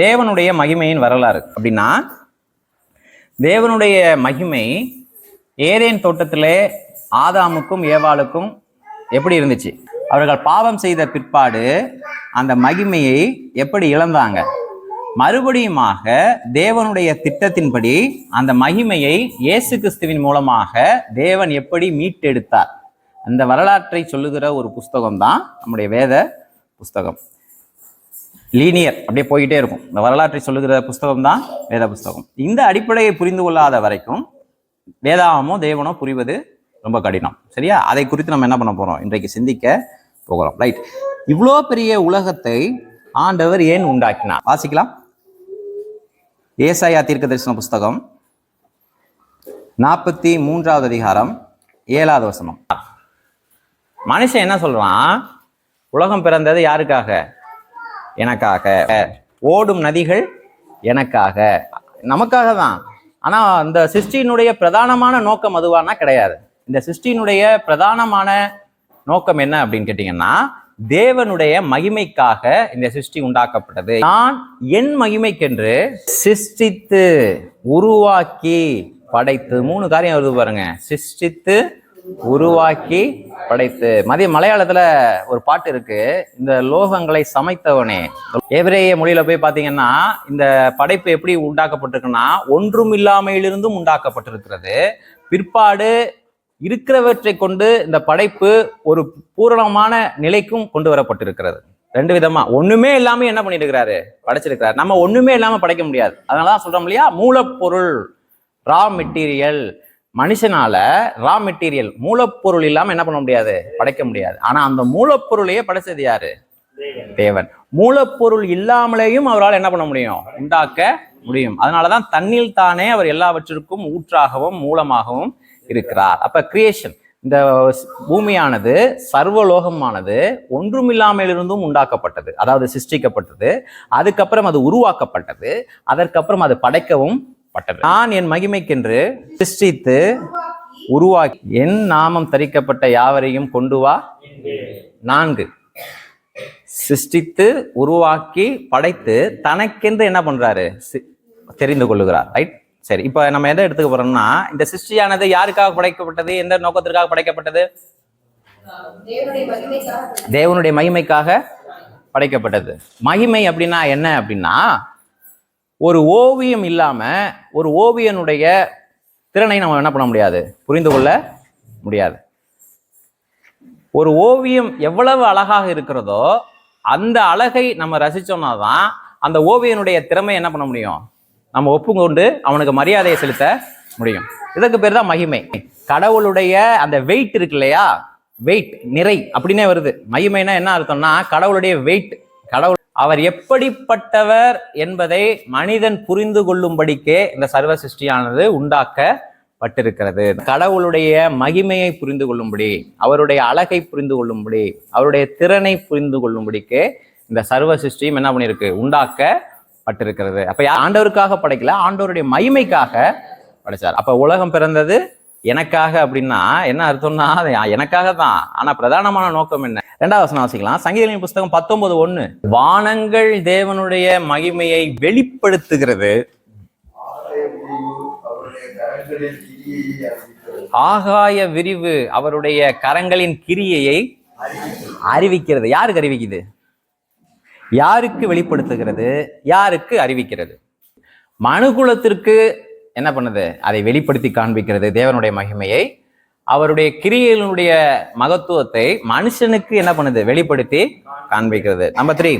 தேவனுடைய மகிமையின் வரலாறு அப்படின்னா, தேவனுடைய மகிமை ஏதேன் தோட்டத்திலே ஆதாமுக்கும் ஏவாளுக்கும் எப்படி இருந்துச்சு? அவர்கள் பாவம் செய்த பிற்பாடு அந்த மகிமையை எப்படி இழந்தாங்க? மறுபடியுமாக தேவனுடைய திட்டத்தின்படி அந்த மகிமையை இயேசு கிறிஸ்துவின் மூலமாக தேவன் எப்படி மீட்டெடுத்தார், அந்த வரலாற்றை சொல்லுகிற ஒரு புஸ்தகம் தான் நம்முடைய வேத புஸ்தகம். லீனியர் அப்படியே போய்கிட்டே இருக்கும். இந்த வரலாற்றை சொல்லுகிற புஸ்தகம் தான் வேத புஸ்தகம். இந்த அடிப்படையை புரிந்து கொள்ளாத வரைக்கும் வேதாகமோ தேவனோ புரிவது ரொம்ப கடினம். சரியா? அதை குறித்து நம்ம என்ன பண்ண போறோம், இன்றைக்கு சிந்திக்க போகிறோம். ரைட். இவ்வளோ பெரிய உலகத்தை ஆண்டவர் ஏன் உண்டாக்கினார்? வாசிக்கலாம். ஏசாயா தீர்க்கதரிசன புஸ்தகம் 43வது அதிகாரம் 7வது வசனம். மனுஷன் என்ன சொல்றான்? உலகம் பிறந்தது யாருக்காக? எனக்காக. ஓடும் நதிகள் எனக்காக, நமக்காக தான். ஆனா அந்த சிருஷ்டியினுடைய பிரதானமான நோக்கம் அதுவானா கிடையாது. இந்த சிருஷ்டியினுடைய பிரதானமான நோக்கம் என்ன அப்படின்னு கேட்டீங்கன்னா, தேவனுடைய மகிமைக்காக இந்த சிருஷ்டி உண்டாக்கப்பட்டது. நான் என் மகிமைக்கென்று சிருஷ்டித்து உருவாக்கி படைத்து, 3 காரியம் வருது பாருங்க. சிருஷ்டித்து உருவாக்கி படைத்து. மலையாளத்துல ஒரு பாட்டு இருக்கு, இந்த லோகங்களை சமைத்தவனே. எபிரேய மொழியில போய் பாத்தீங்கன்னா இந்த படைப்பு எப்படி உண்டாக்கப்பட்டிருக்குன்னா, ஒன்றும் இல்லாமையிலிருந்தும் உண்டாக்கப்பட்டிருக்கிறது. பிற்பாடு இருக்கிறவற்றை கொண்டு இந்த படைப்பு ஒரு பூரணமான நிலைக்கும் கொண்டு வரப்பட்டிருக்கிறது. 2 விதமா. ஒண்ணுமே இல்லாம என்ன பண்ணிருக்கிறாரு? படைச்சிருக்கிறாரு. நம்ம ஒண்ணுமே இல்லாம படைக்க முடியாது. அதனாலதான் சொல்றோம் இல்லையா, மூலப்பொருள், ரா மெட்டீரியல். மனுஷனால ரா மெட்டீரியல், மூலப்பொருள் இல்லாம என்ன பண்ண முடியாது? படைக்க முடியாது. ஆனா அந்த மூலப்பொருளையே படைச்சது யாரு? தேவன். மூலப்பொருள் இல்லாமலேயும் அவரால் என்ன பண்ண முடியும்? உண்டாக்க முடியும். அதனாலதான் தன்னில் தானே அவர் எல்லாவற்றிற்கும் ஊற்றாகவும் மூலமாகவும் இருக்கிறார். அப்ப கிரியேஷன், இந்த பூமியானது சர்வலோகமானது ஒன்றுமில்லாமலிருந்தும் உண்டாக்கப்பட்டது, அதாவது சிருஷ்டிக்கப்பட்டது. அதுக்கப்புறம் அது உருவாக்கப்பட்டது. அதற்கப்புறம் அது படைக்கவும் பட்டது. நான் என் மகிமைக்கென்று சிருஷ்டித்து உருவாக்கி என் நாமம் தரிக்கப்பட்ட யாவரையும் கொண்டு வா. 4 சிருஷ்டித்து உருவாக்கி படைத்து தனக்கென்று என்ன பண்றாரு? தெரிந்து கொள்ளுகிறார். ரைட். சரி, இப்ப நம்ம எதை எடுத்துக்க போறோம்னா, இந்த சிருஷ்டியானது யாருக்காக படைக்கப்பட்டது? எந்த நோக்கத்திற்காக படைக்கப்பட்டது? தேவனுடைய மகிமைக்காக படைக்கப்பட்டது. மகிமை அப்படின்னா என்ன அப்படின்னா, ஒரு ஓவியம் இல்லாம ஒரு ஓவியனுடைய திறனை நம்ம என்ன பண்ண முடியாது? புரிந்து கொள்ள முடியாது. ஒரு ஓவியம் எவ்வளவு அழகாக இருக்கிறதோ அந்த அழகை நம்ம ரசிச்சோம்னா தான் அந்த ஓவியனுடைய திறமை என்ன பண்ண முடியும்? நம்ம ஒப்புக்கொண்டு அவனுக்கு மரியாதையை செலுத்த முடியும். இதற்கு பேர் தான் மகிமை. கடவுளுடைய அந்த வெயிட் இருக்கு இல்லையா, வெயிட், நிறை அப்படின்னே வருது. மகிமைனா என்ன அர்த்தம்னா, கடவுளுடைய வெயிட். கடவுள் அவர் எப்படிப்பட்டவர் என்பதை மனிதன் புரிந்து கொள்ளும்படிக்கே இந்த சர்வ சிருஷ்டியானது உண்டாக்கப்பட்டிருக்கிறது. கடவுளுடைய மகிமையை புரிந்து கொள்ளும்படி, அவருடைய அழகை புரிந்து கொள்ளும்படி, அவருடைய திறனை புரிந்து கொள்ளும்படிக்கே இந்த சர்வ சிருஷ்டியும் என்ன பண்ணியிருக்கு? உண்டாக்கப்பட்டிருக்கிறது. அப்ப ஆண்டவருக்காக படைக்கல, ஆண்டவருடைய மகிமைக்காக படைச்சார். அப்ப உலகம் பிறந்தது எனக்காக அப்படின்னா என்ன அர்த்தம்னா, எனக்காக தான். ஆனா பிரதானமான நோக்கம் என்ன? 2வது வசனம் வாசிக்கலாம். சங்கீதங்களின் புஸ்தகம் 19:1. வானங்கள் தேவனுடைய மகிமையை வெளிப்படுத்துகிறது, ஆகாய விரிவு அவருடைய கரங்களின் கிரியையை அறிவிக்கிறது. யாருக்கு அறிவிக்குது? யாருக்கு வெளிப்படுத்துகிறது? யாருக்கு அறிவிக்கிறது? மனுகுலத்திற்கு என்ன பண்ணுது? அதை வெளிப்படுத்தி காண்பிக்கிறது, தேவனுடைய மகிமையை. அவருடைய கிரியைகளுடைய மகத்துவத்தை மனுஷனுக்கு என்ன பண்ணுது? வெளிப்படுத்தி காண்பிக்கிறது. நம்பர் 3,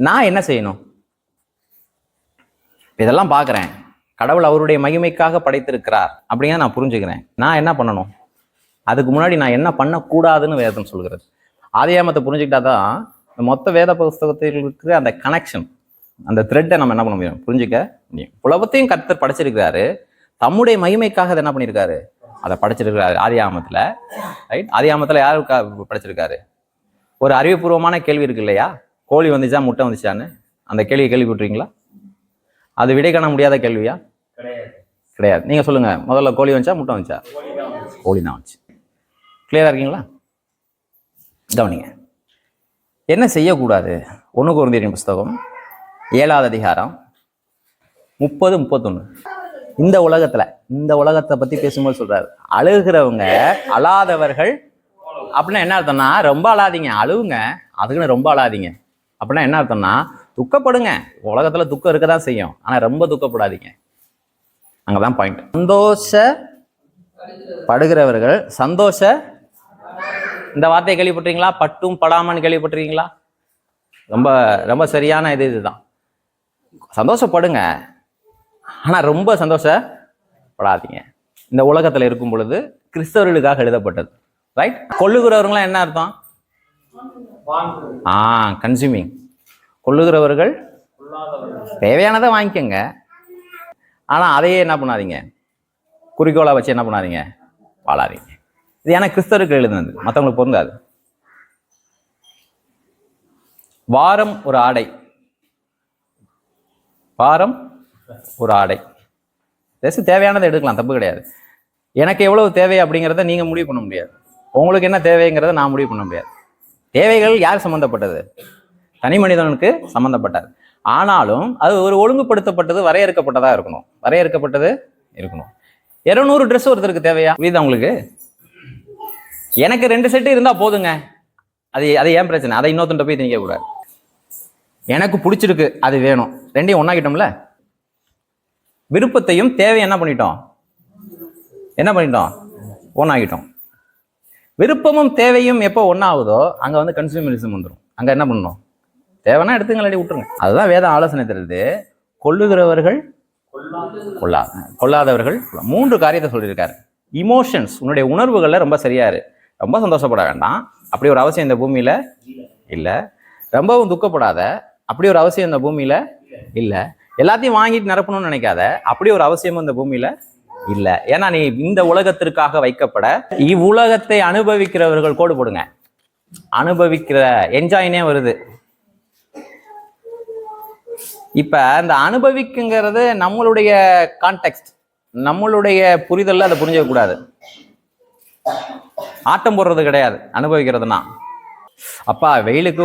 நான் என்ன செய்யணும்? இதெல்லாம் பார்க்குறேன், கடவுள் அவருடைய மகிமைக்காக படைத்திருக்கிறார் அப்படிங்க நான் புரிஞ்சுக்கிறேன். நான் என்ன பண்ணணும்? அதுக்கு முன்னாடி நான் என்ன பண்ணக்கூடாதுன்னு வேதம் சொல்கிறது. ஆதியாகமத்தை புரிஞ்சுக்கிட்டா தான் மொத்த வேத புஸ்தகத்தில் இருக்கிற அந்த கனெக்ஷன், அந்த த்ரெட்டை நம்ம என்ன பண்ண முடியும்? புரிஞ்சுக்க முடியும். உலகத்தையும் கர்த்தர் படைச்சிருக்கிறாரு, தம்முடைய மகிமைக்காக அதை என்ன பண்ணியிருக்காரு? அதை படைச்சிருக்கிறாரு. ஆதியாகமத்துல, ரைட்? ஆதியாகமத்துல யாரு படைச்சிருக்காரு? ஒரு அறிவுபூர்வமான கேள்வி இருக்கு இல்லையா, கோழி வந்துச்சா முட்டை வந்துச்சான்னு? அந்த கேள்வியை கேள்விப்பட்டிருக்கீங்களா? அது விடை காண முடியாத கேள்வியா? கிடையாது. நீங்க சொல்லுங்க, முதல்ல கோழி வந்துச்சா முட்டை வந்துச்சா? கோழி தான் வந்துச்சு. கிளியரா இருக்கீங்களா? கவனிங்க, என்ன செய்யக்கூடாது? 1 கொரிந்தியர் புஸ்தகம் 7வது அதிகாரம் 30, 31. இந்த உலகத்தை பத்தி பேசும்போது சொல்றாரு, அழுகிறவங்க அழாதவர்கள் அப்படின்னா என்ன அர்த்தம்னா, ரொம்ப அழாதீங்க, அழுவுங்க, அதுக்குன்னு ரொம்ப அழாதீங்க அப்படின்னா என்ன அர்த்தம்னா, துக்கப்படுங்க. உலகத்துல துக்கம் இருக்கதான் செய்யும், ஆனா ரொம்ப துக்கப்படாதீங்க. அங்கதான் பாயிண்ட். சந்தோஷப்படுகிறவர்கள் இந்த வார்த்தையை கேள்விப்பட்டிருக்கீங்களா? பட்டும் படாமன்னு கேள்விப்பட்டிருக்கீங்களா? ரொம்ப ரொம்ப சரியான இதுதான். சந்தோஷப்படுங்க, ஆனா ரொம்ப சந்தோஷப்படாதீங்க. இந்த உலகத்துல இருக்கும் பொழுது கிறிஸ்தவர்களுக்காக எழுதப்பட்டது. ரைட்? கொள்ளுகிறவர்கள்லாம் என்ன அர்த்தம்? கன்சியூமிங். கொள்ளுகிறவர்கள் தேவையானதை வாங்கிக்கோங்க, ஆனா அதையே என்ன பண்ணாதீங்க, குறிக்கோளா வச்சு என்ன பண்ணாதீங்க, வாழாதீங்க. இது ஏன்னா கிறிஸ்தவருக்கு எழுதுனது, மற்றவங்களுக்கு பொருந்தாது. வாரம் ஒரு ஆடை, தேவையானதை எடுக்கலாம், தப்பு கிடையாது. எனக்கு எவ்வளவு தேவை அப்படிங்கிறத நீங்க முடிவு பண்ண முடியாது, உங்களுக்கு என்ன தேவைங்கிறத நான் முடிவு பண்ண முடியாது. தேவைகள் யார் சம்பந்தப்பட்டது? தனி மனிதனுக்கு சம்பந்தப்பட்டது. ஆனாலும் அது ஒரு ஒழுங்குபடுத்தப்பட்டது, வரையறுக்கப்பட்டதா இருக்கணும். 200 ட்ரெஸ் ஒருத்தருக்கு தேவையா? புரியுதா உங்களுக்கு? எனக்கு 2 செட்டு இருந்தா போதுங்க, அது ஏன் பிரச்சனை? அதை இன்னொருத்த போய் திணிக்க கூடாது. எனக்கு பிடிச்சிருக்கு, அது வேணும், ரெண்டையும் ஒன்னாக்கிட்டோம்ல. விருப்பத்தையும் தேவையும் என்ன பண்ணிட்டோம், ஒன்னாகிட்டோம். விருப்பமும் தேவையும் எப்போ ஒன்னாகுதோ அங்க வந்து கன்சியூமரிசம் வந்துடும். அங்க என்ன பண்ணணும், தேவைன்னா எடுத்துங்களே, விட்டுருங்க. அதுதான் வேதம் ஆலோசனை தருது. கொள்ளுகிறவர்கள் கொள்ளாதவர்கள். 3 காரியத்தை சொல்லியிருக்காரு. இமோஷன்ஸ், உன்னுடைய உணர்வுகள்ல ரொம்ப சரியாரு. ரொம்ப சந்தோஷப்பட வேண்டாம், அப்படி ஒரு அவசியம் இந்த பூமியில இல்ல. ரொம்பவும் துக்கப்படாத, அப்படி ஒரு அவசியம் இந்த பூமியில இல்ல. எல்லாத்தையும் வாங்கிட்டு நிரப்பணும்னு நினைக்காத, அப்படி ஒரு அவசியமும் இந்த பூமியில இல்ல. ஏன்னா நீ இந்த உலகத்திற்காக வைக்கப்பட, இவ்வுலகத்தை அனுபவிக்கிறவர்கள் கோடு போடுங்க. அனுபவிக்கிற என்ஜாயினே வருது. இப்ப இந்த அனுபவிக்குங்கிறது நம்மளுடைய கான்டெக்ஸ்ட், நம்மளுடைய புரிதல்ல அதை புரிஞ்சுக்க கூடாது. ஆட்டம் போடுறது கிடையாது அனுபவிக்கிறதுனா. அப்பா வெயிலுக்கு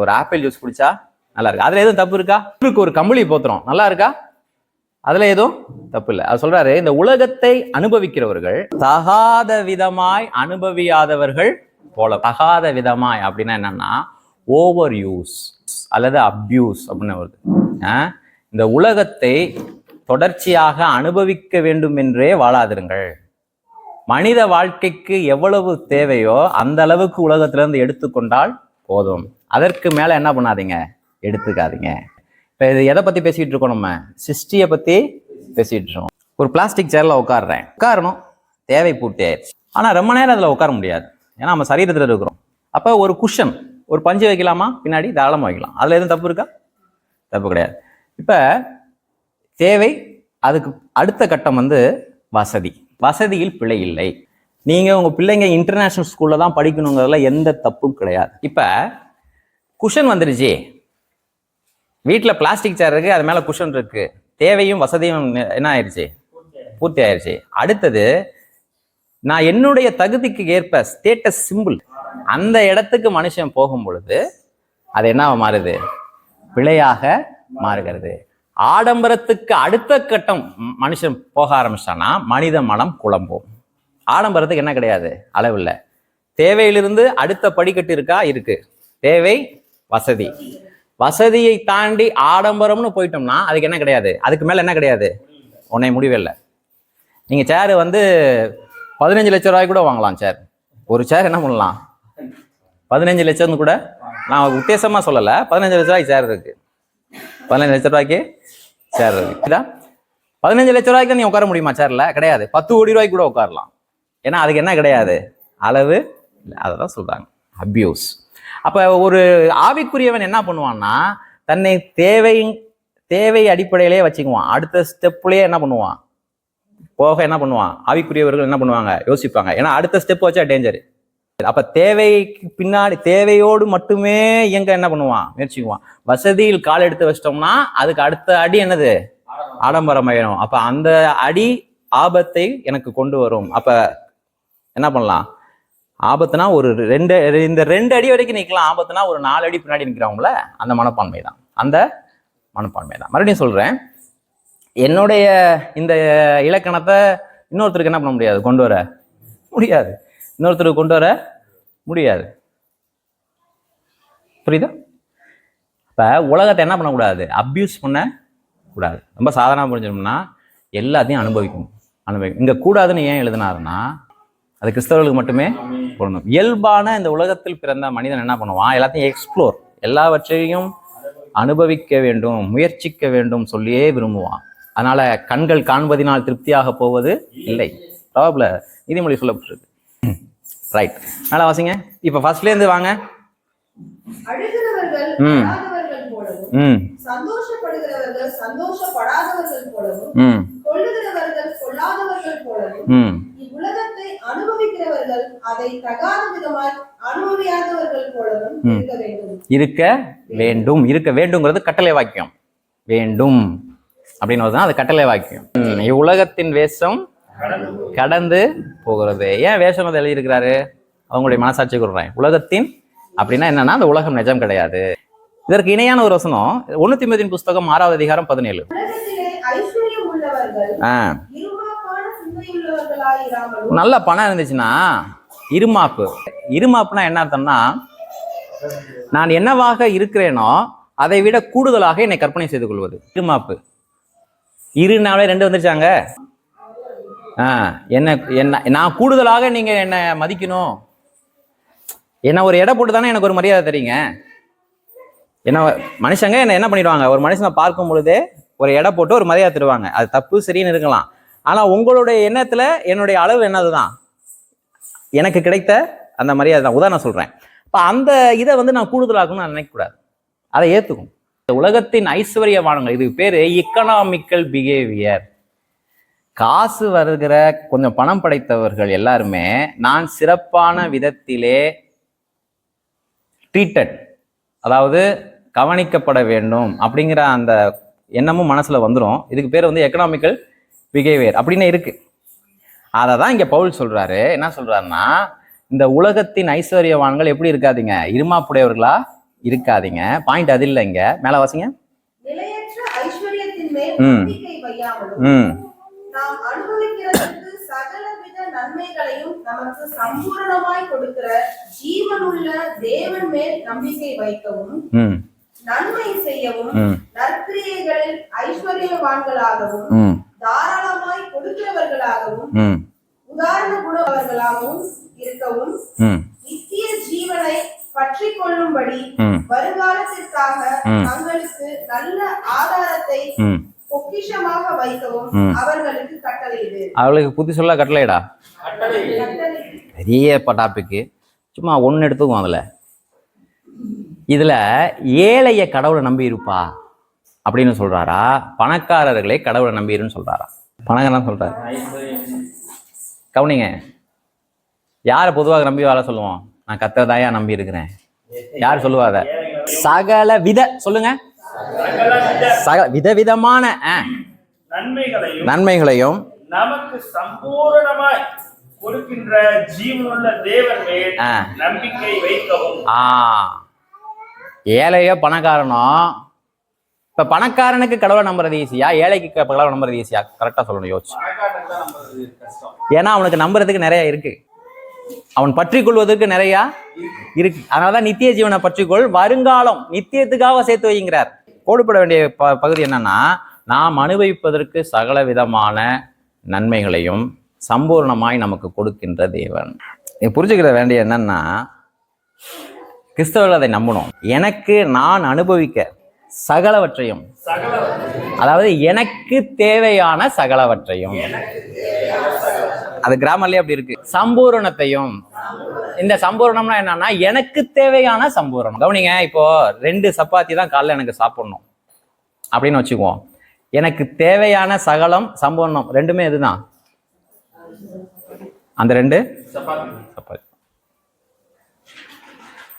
ஒரு ஆப்பிள் ஜூஸ் குடிச்சா நல்லா இருக்கு, அதுல எதுவும் தப்பு இருக்கா? ஒரு கம்பளி போத்துறோம், நல்லா இருக்கா? அதுல எதுவும் தப்பு இல்லை. அது சொல்றாரு, இந்த உலகத்தை அனுபவிக்கிறவர்கள் தகாத விதமாய் அனுபவியாதவர்கள் போல. தகாத விதமாய் அப்படின்னா என்னன்னா, ஓவர் யூஸ் அல்லது அப்யூஸ் அப்படின்னு வருது. இந்த உலகத்தை தொடர்ச்சியாக அனுபவிக்க வேண்டும் என்றே வாழாதிருங்கள். மனித வாழ்க்கைக்கு எவ்வளவு தேவையோ அந்த அளவுக்கு உலகத்திலிருந்து எடுத்துக்கொண்டால் போதும். அதற்கு மேல என்ன பண்ணாதீங்க, எடுத்துக்காதீங்க. இப்போ இது எதை பற்றி பேசிகிட்டு இருக்கோம், நம்ம சிருஷ்டியை பற்றி பேசிகிட்டு இருக்கோம். ஒரு பிளாஸ்டிக் சேரில் உட்காரணும், தேவை பூர்த்தி ஆயிடுச்சு. ஆனால் ரொம்ப நேரம் அதில் உட்கார முடியாது, ஏன்னா நம்ம சரீரத்தில் இருக்கிறோம். அப்போ ஒரு குஷன், ஒரு பஞ்சு வைக்கலாமா, பின்னாடி தாராளமாக வைக்கலாம். அதில் எதுவும் தப்பு இருக்கா? தப்பு கிடையாது. இப்போ தேவை, அதுக்கு அடுத்த கட்டம் வந்து வசதி. வசதியில் பிழை இல்லை. நீங்கள் உங்கள் பிள்ளைங்க இன்டர்நேஷ்னல் ஸ்கூலில் தான் படிக்கணுங்கிறதுல எந்த தப்பும் கிடையாது. இப்போ குஷன் வந்துருச்சு, வீட்டில் பிளாஸ்டிக் சேர் இருக்கு, அது மேலே குஷன் இருக்கு, தேவையும் வசதியும் என்ன ஆயிடுச்சு, பூர்த்தி ஆயிடுச்சு. அடுத்தது நான் என்னுடைய தகுதிக்கு ஏற்ப ஸ்டேட்டஸ் சிம்பிள், அந்த இடத்துக்கு மனுஷன் போகும் பொழுது அது என்ன மாறுது, பிழையாக மாறுகிறது. ஆடம்பரத்துக்கு அடுத்த கட்டம் மனுஷன் போக ஆரம்பிச்சானா மனித மனம் குழம்பும். ஆடம்பரத்துக்கு என்ன கிடையாது, அளவில்லை. தேவையிலிருந்து அடுத்த படிக்கட்டு இருக்கா, இருக்கு. தேவை, வசதி. வசதியை தாண்டி ஆடம்பரம்னு போயிட்டோம்னா அதுக்கு என்ன கிடையாது, அதுக்கு மேல என்ன கிடையாது, உன்னை முடிவே இல்லை. நீங்க சேர் வந்து 15 லட்சம் ரூபாய்க்கு கூட வாங்கலாம். சேர், ஒரு சேர் என்ன பண்ணலாம், 15 லட்சம்னு கூட நான் உத்தேசமா சொல்லலை. 15 லட்ச ரூபாய்க்கு சேர் இருக்கு, 15 லட்ச ரூபாய்க்கு சேர் இருக்கு. 15 லட்ச ரூபாய்க்கு நீ உட்கார முடியுமா சேர்ல? கிடையாது. 10 கோடி ரூபாய்க்கு கூட உட்காரலாம். ஏன்னா அதுக்கு என்ன கிடையாது, அளவு இல்லை. அதான் சொல்றாங்க அபியூஸ். அப்ப ஒரு ஆவிக்குரியவன் என்ன பண்ணுவான்னா, தன்னை தேவை அடிப்படையிலேயே வச்சுக்குவான். அடுத்த ஸ்டெப்லயே என்ன பண்ணுவான், என்ன பண்ணுவான், ஆவிக்குரியவர்கள் என்ன பண்ணுவாங்க, யோசிப்பாங்க. ஏன்னா அடுத்த ஸ்டெப் வச்சா டேஞ்சர். அப்ப தேவைக்கு பின்னாடி, தேவையோடு மட்டுமே இயங்க என்ன பண்ணுவான், முயற்சிக்குவான். வசதியில் கால் எடுத்து வச்சிட்டோம்னா அதுக்கு அடுத்த அடி என்னது, ஆடம்பரமாயிரும். அப்ப அந்த அடி ஆபத்தை எனக்கு கொண்டு வரும். அப்ப என்ன பண்ணலாம், ஆபத்துனா இந்த 2 அடி வரைக்கும் நிக்கலாம், ஆபத்துனா ஒரு 4 அடி பின்னாடி நிற்கிறவங்கள, அந்த மனப்பான்மை தான், அந்த மனப்பான்மை தான். மறுபடியும் சொல்றேன், என்னுடைய இந்த இலக்கணத்தை இன்னொருத்தருக்கு என்ன பண்ண முடியாது, கொண்டு வர முடியாது. இன்னொருத்தருக்கு கொண்டு வர முடியாது. புரியுதா? இப்ப உலகத்தை என்ன பண்ணக்கூடாது, அப்யூஸ் பண்ண கூடாது. ரொம்ப சாதாரணமாக புரிஞ்சோம்னா எல்லாத்தையும் அனுபவிக்கணும். இங்க கூடாதுன்னு ஏன் எழுதினாருன்னா அது கிறிஸ்தவர்களுக்கு மட்டுமே பொருந்தும். இயல்பான இந்த உலகத்தில் பிறந்த மனிதன் என்ன பண்ணுவான், எல்லாத்தையும் எக்ஸ்ப்ளோர், எல்லாவற்றையும் அனுபவிக்க வேண்டும், முயற்சிக்க வேண்டும் சொல்லியே விரும்புவான். அதனால கண்கள் காண்பதினால் திருப்தியாக போவது இல்லை. ப்ராபப்ல நீதிமொழி சொல்லப்பட்டிருக்கு. ரைட், நல்லா வாசிங்க. இப்ப ஃபர்ஸ்ட்ல இருந்து வாங்க. சந்தோஷப்படுகிறவர்கள் சந்தோஷப்படாதவர்கள் போலவும், கொள்ளுகிறவர்கள் கொள்ளாதவர்கள் போலவும், இவ்வுலகத்தை அனுபவிக்கிறவர்கள் அதை தகாத விதமாய் அனுபவியாதவர்கள் போலவும் இருக்க வேண்டும். இருக்க வேண்டும்ங்கிறது கட்டளை வாக்கியம். வேண்டும் அப்படின்னு அது கட்டளை வாக்கியம். இவ்வுலகத்தின் வேஷம் கடந்து போகிறது. ஏன் வேஷம் அதை எழுதியிருக்கிறாரு, அவங்களுடைய மனசாட்சி கூறுறேன். உலகத்தின் அப்படின்னா என்னன்னா அந்த உலகம் நிஜம் கிடையாது. இதற்கு இணையான ஒரு வசனம் 1 தீமோத்தேயுவின் புஸ்தகம் 6வது அதிகாரம் 17. நல்ல பணம் இருந்துச்சுன்னா இருமாப்பு. இருமாப்புனா என்ன அர்த்தம்னா, நான் என்னவாக இருக்கிறேனோ அதை விட கூடுதலாக என்னை கற்பனை செய்து கொள்வது இருமாப்பு. இருனாலே 2 வந்துருச்சாங்க. என்ன என்ன நான் கூடுதலாக நீங்க என்ன மதிக்கணும், என்ன ஒரு எடை போட்டு தானே எனக்கு ஒரு மரியாதை தெரியுங்க. என்ன மனுஷங்க என்ன பண்ணிடுவாங்க, ஒரு மனுஷனை பார்க்கும் பொழுதே ஒரு எடை போட்டு ஒரு மரியாதை தருவாங்க. அது தப்பு சரின்னு இருக்கலாம். ஆனா உங்களுடைய எண்ணத்துல என்னுடைய அளவு என்னதுதான், எனக்கு கிடைத்த அந்த மரியாதை தான். உதாரணம் சொல்றேன். இப்ப அந்த இதை நான் கூடுதலாகணும்னு நான் நினைக்கக்கூடாது, அதை ஏத்துக்கும். உலகத்தின் ஐஸ்வர்யவானங்கள், இது பேரு எக்கனாமிக்கல் பிஹேவியர். காசு வருகிற கொஞ்சம் பணம் படைத்தவர்கள் எல்லாருமே நான் சிறப்பான விதத்திலே ட்ரீட்டட், அதாவது கவனிக்கப்பட வேண்டும் அப்படிங்கிற அந்த எண்ணமும் மனசுல வந்துடும். இதுக்கு பேர் எக்கனாமிக்கல் பிஹேவியர் அப்படின்னு இருக்கு. அதை தான் இங்க பவுல் சொல்றாரு. என்ன சொல்றாருன்னா, இந்த உலகத்தின் ஐஸ்வர்யவான்கள் எப்படி இருக்காதீங்க, இருமாப்புடையவர்களா இருக்காதீங்க. பாயிண்ட் அது இல்லை. இங்க மேல வாசிங்க. நாம் அனுபவிக்கிறதற்கு சகலவித நன்மைகளையும் நமக்கு சம்பூரணமாய் கொடுக்கிற ஜீவனுள்ள தேவன் மேல் நம்பிக்கை வைக்கவும், நன்மை செய்யவும், நற்கிரியைகளில் ஐஸ்வர்யவான்களாகவும், தாராளமாய் கொடுக்கிறவர்களாகவும், உதாரண குணவர்களாகவும் இருக்கவும், நித்திய ஜீவனை பற்றி கொள்ளும்படி வருங்காலத்திற்காக தங்களுக்கு நல்ல ஆதாரத்தை பொக்கிஷமாக வைக்கவும் அவர்களுக்கு கட்டளையிடு. அவளுக்கு புத்தி சொல்ல கட்டளையிடா. பெரிய டாபிக், சும்மா ஒன்னு எடுத்துக்குவோம். இதுல ஏழைய கடவுளை நம்பி இருப்பா அப்படின்னு சொல்றாரா, பணக்காரர்களை கடவுளை நம்பிருன்னு சொல்றாரா? பணக்காரன் சொல்றாரு. கவனிங்க, யாரை பொதுவாக நம்பி வாழ சொல்லுவோம்? நான் கர்த்தரையா நம்பி இருக்கிறேன். யார் சொல்லுவாத? சகல வித சொல்லுங்க, விதவிதமான நன்மைகளையும் நமக்கு சம்பூரணமாய் கொடுக்கின்ற ஜீவனுள்ள தேவன் மேல் நம்பிக்கை வைக்கவும். ஏழையோ பணக்காரனோ, இப்ப பணக்காரனுக்கு கடவுளை நம்புறது ஈஸியா, ஏழைக்கு கடவுளை நம்புறது ஈஸியா? கரெக்டா சொல்லணும், யோசிச்சு. ஏன்னா அவனுக்கு நம்புறதுக்கு நிறைய இருக்கு, அவன் பற்றி கொள்வதற்கு நிறைய இருக்கு. அதனாலதான் நித்திய ஜீவனை பற்றிக்கொள், வருங்காலம் நித்தியத்துக்காக சேர்த்து வைங்கிறார். கோடுபட வேண்டிய பகுதி என்னன்னா, நாம் அனுபவிப்பதற்கு சகல விதமான நன்மைகளையும் சம்பூர்ணமாய் நமக்கு கொடுக்கின்ற தேவன். புரிஞ்சுக்கிற வேண்டிய என்னன்னா, கிறிஸ்தவர்கள் அதை நம்பணும். எனக்கு நான் அனுபவிக்க சகலவற்றையும், அதாவது எனக்கு தேவையான சகலவற்றையும், அது கிராமர்லயே அப்படி இருக்கு, சம்பூரணத்தையும். இந்த சம்பூரணம்னா என்னன்னா, எனக்கு தேவையான சம்பூரணம். கவனிங்க, இப்போ 2 சப்பாத்தி தான் காலைல எனக்கு சாப்பிடணும் அப்படின்னு வச்சுக்குவோம். எனக்கு தேவையான சகலம் சம்பூர்ணம் ரெண்டுமே எதுதான்? அந்த 2 சப்பாத்தி.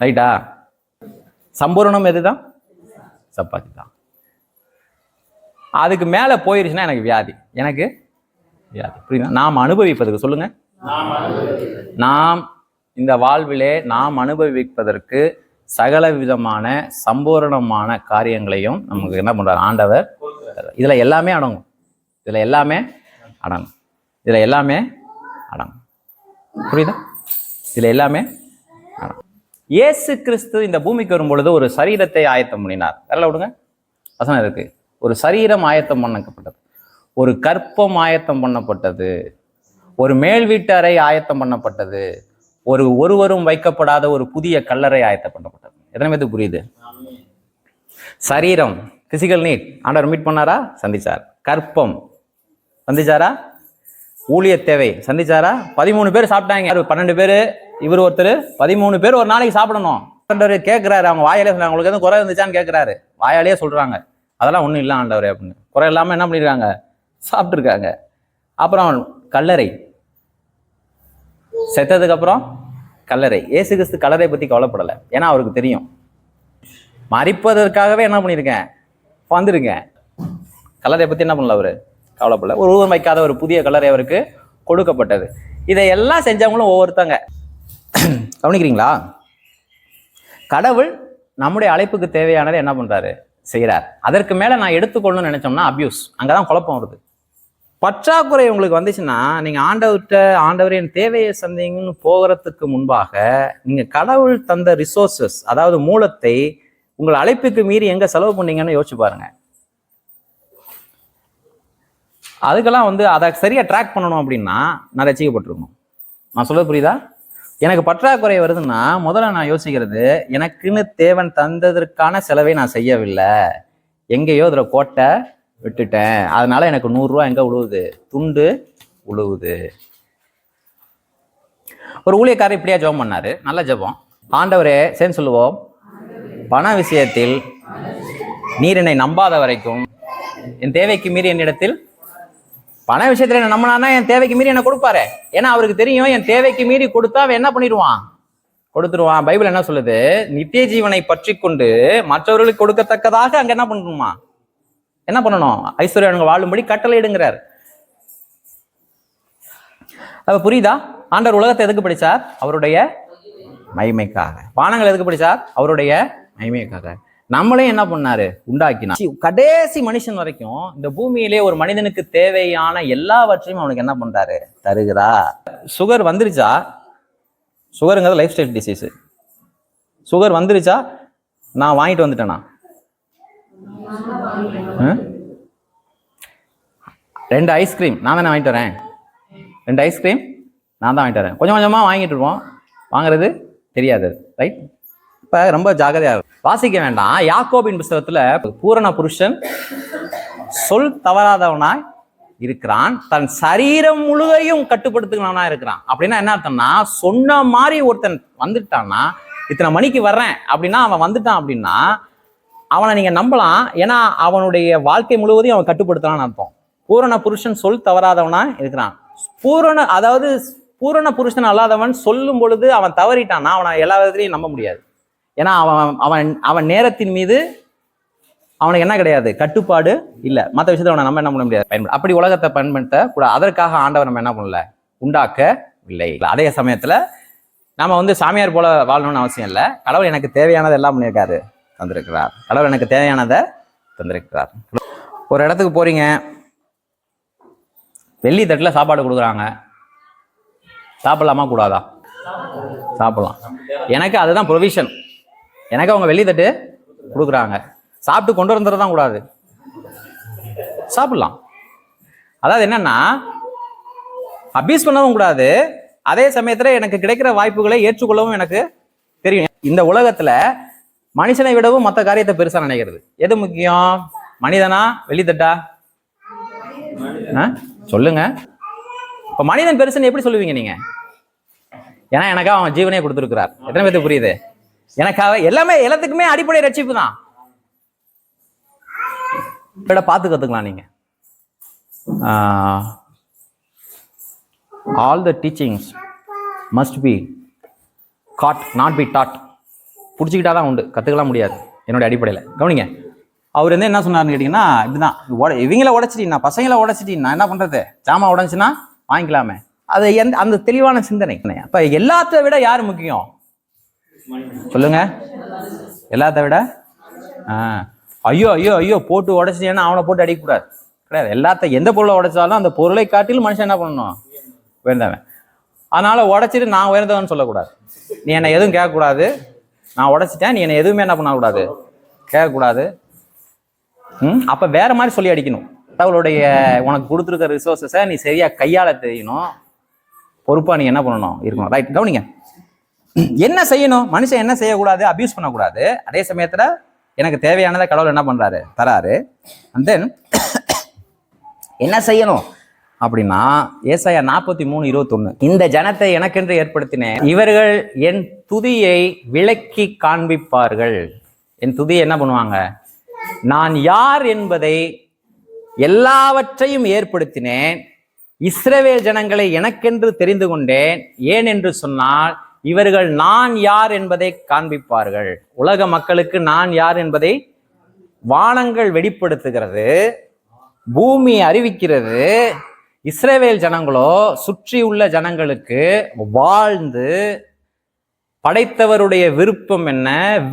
ரைட்டா? சம்பூரணம் எதுதான்? சப்பாத்தி தான். அதுக்கு மேல போயிருச்சுன்னா எனக்கு வியாதி, எனக்கு வியாதி. புரியுதா? நாம் அனுபவிப்பதற்கு சொல்லுங்க, நாம் இந்த வாழ்விலே நாம் அனுபவிப்பதற்கு சகல விதமான சம்பூரணமான காரியங்களையும் நமக்கு என்ன பண்றாரு ஆண்டவர். இதுல எல்லாமே அடங்கும். இதுல எல்லாமே அடங்கும். இதுல எல்லாமே அடங்கும். புரியுதா? இதுல எல்லாமே அடங்கும். இயேசு கிறிஸ்து இந்த பூமிக்கு வரும் பொழுது ஒரு சரீரத்தை ஆயத்தம் பண்ணினார். வரல விடுங்க, வசனம் இருக்கு. ஒரு சரீரம் ஆயத்தம் பண்ணப்பட்டது, ஒரு கற்பம் ஆயத்தம் பண்ணப்பட்டது, ஒரு மேல் வீட்டு அறை ஆயத்தம் பண்ணப்பட்டது, ஒருவரும் வைக்கப்படாத ஒரு புதிய கல்லறை ஆயத்தம் பண்ணப்பட்டது. எத்தனை பேருக்கு புரியுது? சரீரம், பிசிக்கல் நீட் ஆண்டவர் மீட் பண்ணாரா? சந்திச்சார். கற்பம் சந்திச்சாரா? ஊழிய தேவை சந்திச்சாரா? 13 பேர் சாப்பிட்டாங்க. 12 பேர், இவர் ஒருத்தர், 13 பேர் ஒரு நாளைக்கு சாப்பிடணும். கேட்கிறாரு, அவங்க வாயாலே சொன்னாங்க, உங்களுக்கு எதுவும் குறை இருந்துச்சான்னு கேட்கிறாரு. வாயாலேயே சொல்றாங்க, அதெல்லாம் ஒன்றும் இல்லை ஆண்டவரே அப்படின்னு. குறை இல்லாமல் என்ன பண்ணிருக்காங்க? சாப்பிட்டுருக்காங்க. அப்புறம் கல்லறை, செத்ததுக்கு அப்புறம் கல்லறை. இயேசு கிறிஸ்து கல்லறை பற்றி கவலைப்படலை. ஏன்னா அவருக்கு தெரியும், மரிப்பதற்காகவே என்ன பண்ணியிருக்கேன், வந்திருக்கேன். கல்லறை பற்றி என்ன பண்ணல அவரு? கவலைப்படல. ஒரு உருவம் வைக்காத ஒரு புதிய கல்லறை அவருக்கு கொடுக்கப்பட்டது. இதையெல்லாம் செஞ்சவங்களும் ஒவ்வொருத்தங்க. கவனிக்கிறீங்களா? கடவுள் நம்முடைய அழைப்புக்கு தேவையானதை என்ன பண்றாரு? செய்கிறார். அதற்கு மேல நான் எடுத்துக்கொள்ளணும்னு நினைச்சோம்னா அபியூஸ். அங்கதான் குழப்பம் வருது. பற்றாக்குறை உங்களுக்கு வந்துச்சுன்னா நீங்க ஆண்டவர் என் தேவையை சந்திங்கன்னு போகிறதுக்கு முன்பாக நீங்க கடவுள் தந்த ரிசோர்சஸ், அதாவது மூலத்தை உங்கள் அழைப்புக்கு மீறி எங்க செலவு பண்ணீங்கன்னு யோசிச்சு பாருங்க. அதுக்கெல்லாம் அதை சரியா ட்ராக் பண்ணணும் அப்படின்னா நான் ரசிக்கப்பட்டிருக்கணும். நான் சொல்றது புரியுதா? எனக்கு பற்றாக்குறை வருதுன்னா முதல்ல நான் யோசிக்கிறது, எனக்குன்னு தேவன் தந்ததற்கான செலவை நான் செய்யவில்லை, எங்கேயோ அதில் கோட்டை விட்டுட்டேன், அதனால எனக்கு 100 ரூபா எங்க உழுவுது? துண்டு உழுவுது. ஒரு ஊழியக்காரர் இப்படியா ஜெபம் பண்ணாரு, நல்ல ஜெபம். ஆண்டவரே, சேர்ந்து சொல்லுவோம், பண விஷயத்தில் நீர் என்னை நம்பாத வரைக்கும் என் தேவைக்கு மீறி என்னிடத்தில், பண விஷயத்துல என்ன நம்பினா என் தேவைக்கு மீறி என்ன கொடுப்பாரு. ஏன்னா அவருக்கு தெரியும், என் தேவைக்கு மீறி கொடுத்தா அவன் என்ன பண்ணிடுவான்? கொடுத்துருவான். பைபிள் என்ன சொல்லுது? நித்திய ஜீவனை பற்றி கொண்டு மற்றவர்களுக்கு கொடுக்கத்தக்கதாக அங்க என்ன பண்ணணுமா? என்ன பண்ணணும்? ஐஸ்வர்யங்க வாழும்படி கட்டளையிடுங்கிறார். அப்ப புரியுதா? ஆண்டவர் உலகத்தை எதுக்கு படிச்சார்? அவருடைய மகிமைக்காக. வானங்கள் எதுக்கு படிச்சார்? அவருடைய மகிமைக்காக. நம்மளே என்ன பண்ணாரு? உண்டாக்கினா. கடைசி மனுஷன் வரைக்கும் இந்த பூமியிலே ஒரு மனிதனுக்கு தேவையான எல்லாவற்றையும் அவனுக்கு என்ன பண்றாரு? தருகிறா. சுகர் வந்துருச்சா? சுகருங்கிறது லைஃப் ஸ்டைல் டிசீஸ். சுகர் வந்துருச்சா? நான் வாங்கிட்டு வந்துட்டேனா? 2 ஐஸ்கிரீம் நான் தானே வாங்கிட்டு வரேன். 2 ஐஸ்கிரீம் நான் தான் வாங்கிட்டு வரேன். கொஞ்சம் கொஞ்சமா வாங்கிட்டு இருப்போம், வாங்குறது தெரியாது. ரைட்? இப்ப ரொம்ப ஜாகிரதையா வாசிக்க வேண்டாம். யாக்கோபின் புஸ்தகத்துல பூரண புருஷன் சொல் தவறாதவனாய் இருக்கிறான், தன் சரீரம் முழுதையும் கட்டுப்படுத்துகிறவனா இருக்கிறான். அப்படின்னா என்ன அர்த்தம்னா, சொன்ன மாதிரி ஒருத்தன் வந்துட்டான்னா, இத்தனை மணிக்கு வர்றேன் அப்படின்னா அவன் வந்துட்டான் அப்படின்னா அவனை நீங்க நம்பலாம். ஏன்னா அவனுடைய வாழ்க்கை முழுவதையும் அவன் கட்டுப்படுத்தலான்னு அர்த்தம். பூரண புருஷன் சொல் தவறாதவனா இருக்கிறான். பூரண புருஷன் அல்லாதவன் சொல்லும் பொழுது அவன் தவறிட்டான்னா அவனை எல்லா விதத்திலையும் நம்ப முடியாது. ஏன்னா அவன் நேரத்தின் மீது அவனுக்கு என்ன கிடையாது? கட்டுப்பாடு இல்லை. மற்ற விஷயத்தை அவனை நம்ம என்ன பண்ண முடியாது, பயன்படுத்த. அப்படி உலகத்தை பயன்படுத்த கூட அதற்காக ஆண்டவர் நம்ம என்ன பண்ணல, உண்டாக்கவில்லை. அதே சமயத்துல நாம சாமியார் போல வாழணும்னு அவசியம் இல்லை. கடவுள் எனக்கு தேவையானதை எல்லாம் பண்ணியிருக்காரு, தந்திருக்கிறார். கடவுள் எனக்கு தேவையானதை தந்திருக்கிறார். ஒரு இடத்துக்கு போறீங்க, வெள்ளி தட்டுல சாப்பாடு கொடுக்குறாங்க, சாப்பிடலாமா கூடாதா? சாப்பிடலாம். எனக்கு அதுதான் ப்ரொவிஷன். எனக்கு அவங்க வெள்ளி தட்டு கொடுக்குறாங்க, சாப்பிட்டு கொண்டு வந்துடதான் கூடாது, சாப்பிடலாம். அதாவது என்னன்னா, அபியூஸ் பண்ணவும் கூடாது, அதே சமயத்துல எனக்கு கிடைக்கிற வாய்ப்புகளை ஏற்றுக்கொள்ளவும் எனக்கு தெரியும். இந்த உலகத்துல மனுஷனை விடவும் மற்ற காரியத்தை பெருசா நினைக்கிறது எது முக்கியம்? மனிதனா வெள்ளித்தட்டா? சொல்லுங்க. இப்ப மனிதன் பெருசுன்னு எப்படி சொல்லுவீங்க நீங்க? ஏன்னா எனக்காக அவன் ஜீவனே கொடுத்துருக்கிறார். எத்தனை பேருக்கு புரியுது? எனக்காக எல்லாத்துக்குமே அடிப்படை ரட்சிப்பு தான். பார்த்து கத்துக்கலாம் நீங்க. All the teachings must be caught, not be taught. பிடிச்சிக்கிட்டா தான் உண்டு, கற்றுக்கலாம் முடியாது. என்னுடைய அடிப்படையில் கவனிங்க. அவர் என்ன சொன்னார்னு கேட்டிங்கன்னா, இப்படிதான், இவங்கள உடச்சிட்டீங்கன்னா, பசங்களை உடச்சிட்டீங்கன்னா என்ன பண்ணுறது? ஜாமான் உடஞ்சுன்னா வாங்கிக்கலாமே. அது அந்த தெளிவான சிந்தனை. அப்போ எல்லாத்த விட யார் முக்கியம்? சொல்லுங்க. எல்லாத்த விட ஐயோ ஐயோ ஐயோ போட்டு உடைச்சிட்டேன்னா அவனை போட்டு அடிக்கக்கூடாது, கிடையாது. எல்லாத்த எந்த பொருளை உடைச்சாலும் அந்த பொருளை காட்டிலும் மனுஷன் என்ன பண்ணணும்? உயர்ந்தவன். அதனால உடைச்சிட்டு நான் உயர்ந்தவன் சொல்லக்கூடாது. நீ என்னை எதுவும் கேட்கக்கூடாது. நான் உடைச்சிட்டேன், நீ என்னை எதுவுமே என்ன பண்ணக்கூடாது, கேட்கக்கூடாது. அப்ப வேற மாதிரி சொல்லி அடிக்கணும். அவளுடைய உனக்கு கொடுத்துருக்க ரிசோர்ஸஸை நீ சரியா கையாள தெரியணும். பொறுப்பா நீ என்ன பண்ணணும் இருக்கணும். ரைட், கவனிங்க. என்ன செய்யணும்? மனுஷன் என்ன செய்யக்கூடாது? அபியூஸ் பண்ணக்கூடாது. அதே சமயத்துல எனக்கு தேவையானதை கடவுள் என்ன பண்றாரு? தராரு. அண்ட் தென் என்ன செய்யணும் அப்படின்னா, ஏசாயா 43:21, இந்த ஜனத்தை எனக்கென்று ஏற்படுத்தினேன், இவர்கள் என் துதியை விளக்கி காண்பிப்பார்கள். என் துதியை என்ன பண்ணுவாங்க? நான் யார் என்பதை எல்லாவற்றையும் ஏற்படுத்தினேன், இஸ்ரவேல் ஜனங்களை எனக்கென்று தெரிந்து கொண்டேன். ஏன் என்று சொன்னால், இவர்கள் நான் யார் என்பதை காண்பிப்பார்கள். உலக மக்களுக்கு நான் யார் என்பதை வானங்கள் வெளிப்படுத்துகிறது, பூமி அறிவிக்கிறது. இஸ்ரவேல் ஜனங்களோ சுற்றி உள்ள ஜனங்களுக்கு வாழ்ந்து படைத்தவருடைய விருப்பம் என்ன,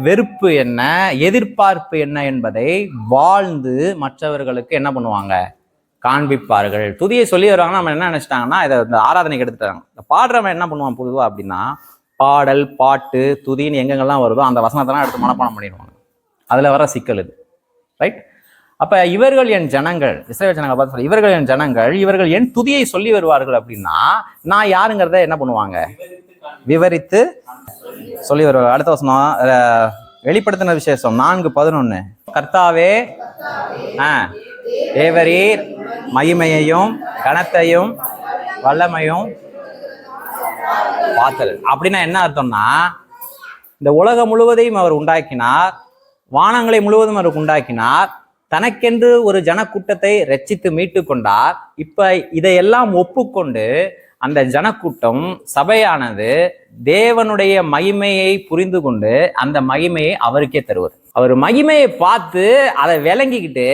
வெறுப்பு என்ன, எதிர்பார்ப்பு என்ன என்பதை வாழ்ந்து மற்றவர்களுக்கு என்ன பண்ணுவாங்க? காண்பிப்பார்கள். துதியை சொல்லி வருவாங்கன்னா நம்ம என்ன நினைச்சிட்டாங்கன்னா, இதை இந்த ஆராதனைக்கு எடுத்துட்டாங்க. இந்த பாடுறவன் என்ன பண்ணுவான் பொதுவா அப்படின்னா, பாடல், பாட்டு, துதின்னு எங்கெங்கெல்லாம் வருதோ அந்த வசனத்தெல்லாம் எடுத்து மனப்பாடம் பண்ணிடுவாங்க. அதுல வர சிக்கல் இது. ரைட்? அப்ப இவர்கள் என் ஜனங்கள், இஸ்ரவேல் ஜனங்களை பார்த்து சொல்ல, இவர்கள் என் ஜனங்கள், இவர்கள் என் துதியை சொல்லி வருவார்கள் அப்படின்னா, நான் யாருங்கிறத என்ன பண்ணுவாங்க? விவரித்து சொல்லி வருவார்கள். அடுத்த வசனம் வெளிப்படுத்தின விசேஷம் 4:11, கர்த்தாவே தேவரீர் மகிமையையும் கனத்தையும் வல்லமையும் பார்த்தல். அப்படின்னா என்ன அர்த்தம்னா, இந்த உலகம் முழுவதையும் அவர் உண்டாக்கினார், வானங்களை முழுவதும் அவர் உண்டாக்கினார், தனக்கென்று ஒரு ஜனக்கூட்டத்தை ரட்சித்து மீட்டு கொண்டார். இப்ப இதையெல்லாம் ஒப்புக்கொண்டு அந்த ஜனக்கூட்டம், சபையானது தேவனுடைய மகிமையை புரிந்து கொண்டு அந்த மகிமையை அவருக்கே தருவது. அவர் மகிமையை பார்த்து அதை விளங்கிக்கிட்டு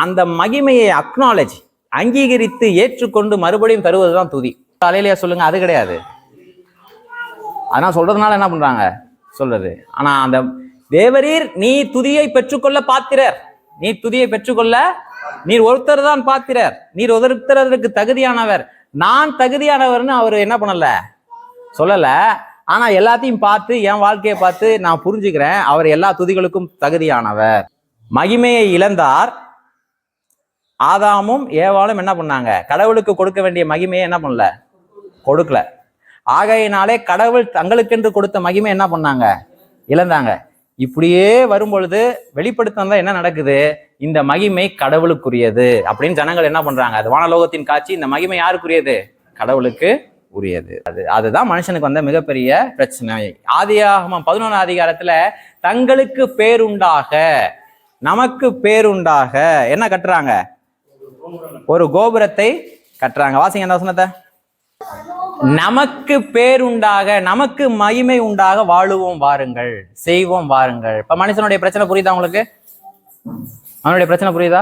அந்த மகிமையை அக்னாலஜ், அங்கீகரித்து ஏற்றுக்கொண்டு மறுபடியும் தருவதுதான் துதி. அலையிலையா சொல்லுங்க, அது கிடையாது. அதனால் சொல்றதுனால என்ன பண்றாங்க சொல்றது. ஆனா அந்த தேவரீர் நீ துதியை பெற்றுக்கொள்ள பாத்திரர், நீ துதியை பெற்றுக்கொள்ள நீர் ஒருத்தர் தான் பாத்திரர், நீர் ஒருத்தர் அதற்கு தகுதியானவர். நான் தகுதியானவர்னு அவர் என்ன பண்ணல, சொல்லல. ஆனா எல்லாத்தையும் பார்த்து, என் வாழ்க்கையை பார்த்து நான் புரிஞ்சுக்கிறேன், அவர் எல்லா துதிகளுக்கும் தகுதியானவர். மகிமையை இழந்தார். ஆதாமும் ஏவாளும் என்ன பண்ணாங்க? கடவுளுக்கு கொடுக்க வேண்டிய மகிமையை என்ன பண்ணல, கொடுக்கல. ஆகையினாலே கடவுள் தங்களுக்கென்று கொடுத்த மகிமை என்ன பண்ணாங்க? இழந்தாங்க. இப்படியே வரும் பொழுது வெளிப்படுத்தம் என்ன நடக்குது? இந்த மகிமை கடவுளுக்குரியது அப்படின்னு ஜனங்கள் என்ன பண்றாங்க? அது வானலோகத்தின் காட்சி. இந்த மகிமை யாருக்குரியது? கடவுளுக்கு உரியது. அதுதான் மனுஷனுக்கு வந்த மிகப்பெரிய பிரச்சனை. ஆதியாகமம் 11 அதிகாரத்துல தங்களுக்கு பேருண்டாக, நமக்கு பேருண்டாக என்ன கட்டுறாங்க? ஒரு கோபுரத்தை கட்டுறாங்க. வாசிங்க அந்த வசனத்தை. நமக்கு பேருண்டாக, நமக்கு மகிமை உண்டாக வாழுவோம் வாருங்கள், செய்வோம் வாருங்கள். இப்ப மனுஷனுடைய பிரச்சனை புரியுதா உங்களுக்கு? அவனுடைய பிரச்சனை புரியுதா?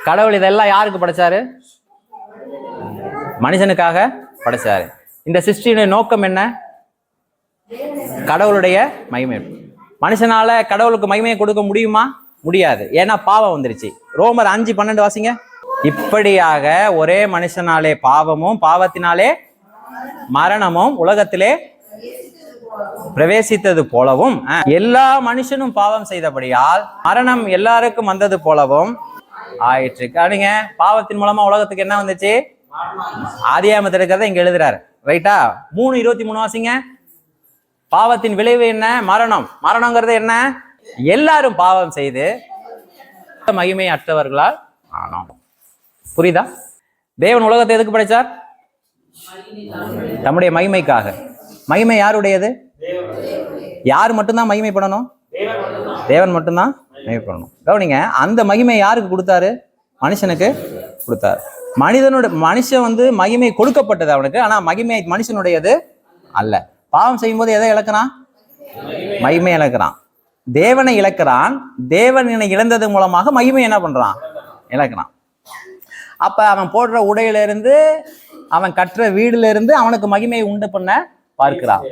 கடவுள் இதெல்லாம் யாருக்கு படைச்சாரு? மனுஷனுக்காக படைச்சாரு. இந்த சிருஷ்டியுடைய நோக்கம் என்ன? கடவுளுடைய மகிமை. மனுஷனால கடவுளுக்கு மகிமையை கொடுக்க முடியுமா? முடியாது. ஏன்னா பாவம் வந்துருச்சு. ரோமர் 5:12 வாசிங்க. இப்படியாக ஒரே மனுஷனாலே பாவமும், பாவத்தினாலே மரணமும் உலகத்திலே பிரவேசித்தது போலவும், எல்லா மனுஷனும் பாவம் செய்தபடியால் மரணம் எல்லாருக்கும் வந்தது போலவும் ஆயிற்று. காணுங்க, பாவத்தின் மூலமா உலகத்துக்கு என்ன வந்துச்சு? ஆதியாகமத்தில் இருக்கிறத இங்க எழுதுறாரு. ரைட்டா? 3:23 வாசிங்க. பாவத்தின் விளைவு என்ன? மரணம். மரணங்கிறது என்ன? எல்லாரும் பாவம் செய்து மகிமை அற்றவர்களால் ஆனோம். புரியுதா? தேவன் உலகத்தை எதுக்கு படைச்சார்? தம்முடைய மகிமைக்காக. மகிமை யாருடையது? யார் மட்டும்தான் மகிமைப்படணும்? தேவன் மட்டும்தான் மகிமைப்படணும். கவனிங்க, அந்த மகிமை யாருக்கு கொடுத்தாரு? மனுஷனுக்கு கொடுத்தாரு. மனுஷன் மகிமை கொடுக்கப்பட்டது அவனுக்கு. ஆனா மகிமை மனுஷனுடையது அல்ல. பாவம் செய்யும் போது எதை இழக்கிறான்? மகிமை இழக்கிறான். தேவனை இழக்கிறான். தேவனை இழந்தது மூலமாக மகிமை என்ன பண்றான்? இழக்கிறான். அப்ப அவன் போடுற உடையில இருந்து, அவன் கட்டுற வீடுல இருந்து அவனுக்கு மகிமையை உண்டு பண்ண பார்க்கிறான்.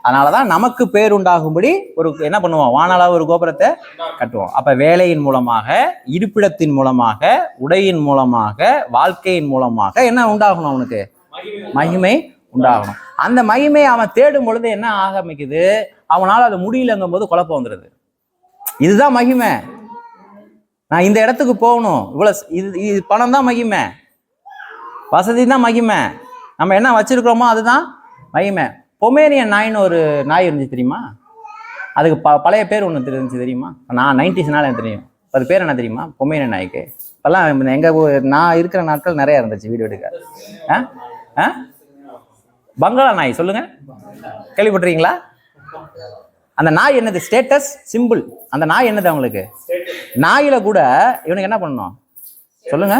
அதனாலதான் நமக்கு பேர் உண்டாகும்படி ஒரு என்ன பண்ணுவோம், வானளாவ ஒரு கோபுரத்தை கட்டுவோம். அப்ப வேலையின் மூலமாக, இருப்பிடத்தின் மூலமாக, உடையின் மூலமாக, வாழ்க்கையின் மூலமாக என்ன உண்டாகணும்? அவனுக்கு மகிமை உண்டாகணும். அந்த மகிமை அவன் தேடும் பொழுது என்ன ஆரம்பிக்குது, அவனால் அது முடியலங்கும் போது குழப்பம் வந்துடுது. இதுதான் மகிமை. நான் இந்த இடத்துக்கு போகணும், இவ்வளவு இது பணம் தான் மகிமை, வசதி தான் மகிமை, நம்ம என்ன வச்சிருக்கிறோமோ அதுதான் மகிமை. பொமேரியன் நாயின்னு ஒரு நாய் இருந்துச்சு தெரியுமா? அதுக்கு பழைய பேர் ஒன்று தெரிஞ்சு தெரியுமா? நான் 90s எனக்கு தெரியும். அது பேர் என்ன தெரியுமா? பொமேரியன் நாய்க்கு. இப்பெல்லாம் நான் இருக்கிற நாட்கள் நிறைய இருந்துச்சு வீடியோ எடுக்க. பங்களா நாய் சொல்லுங்க, கேள்விப்பட்டிருக்கீங்களா? அந்த நாய் என்னது? Status simple. அந்த நாய் என்னது அவங்களுக்கு? நாயில கூட இவனுக்கு என்ன பண்ணணும் சொல்லுங்க?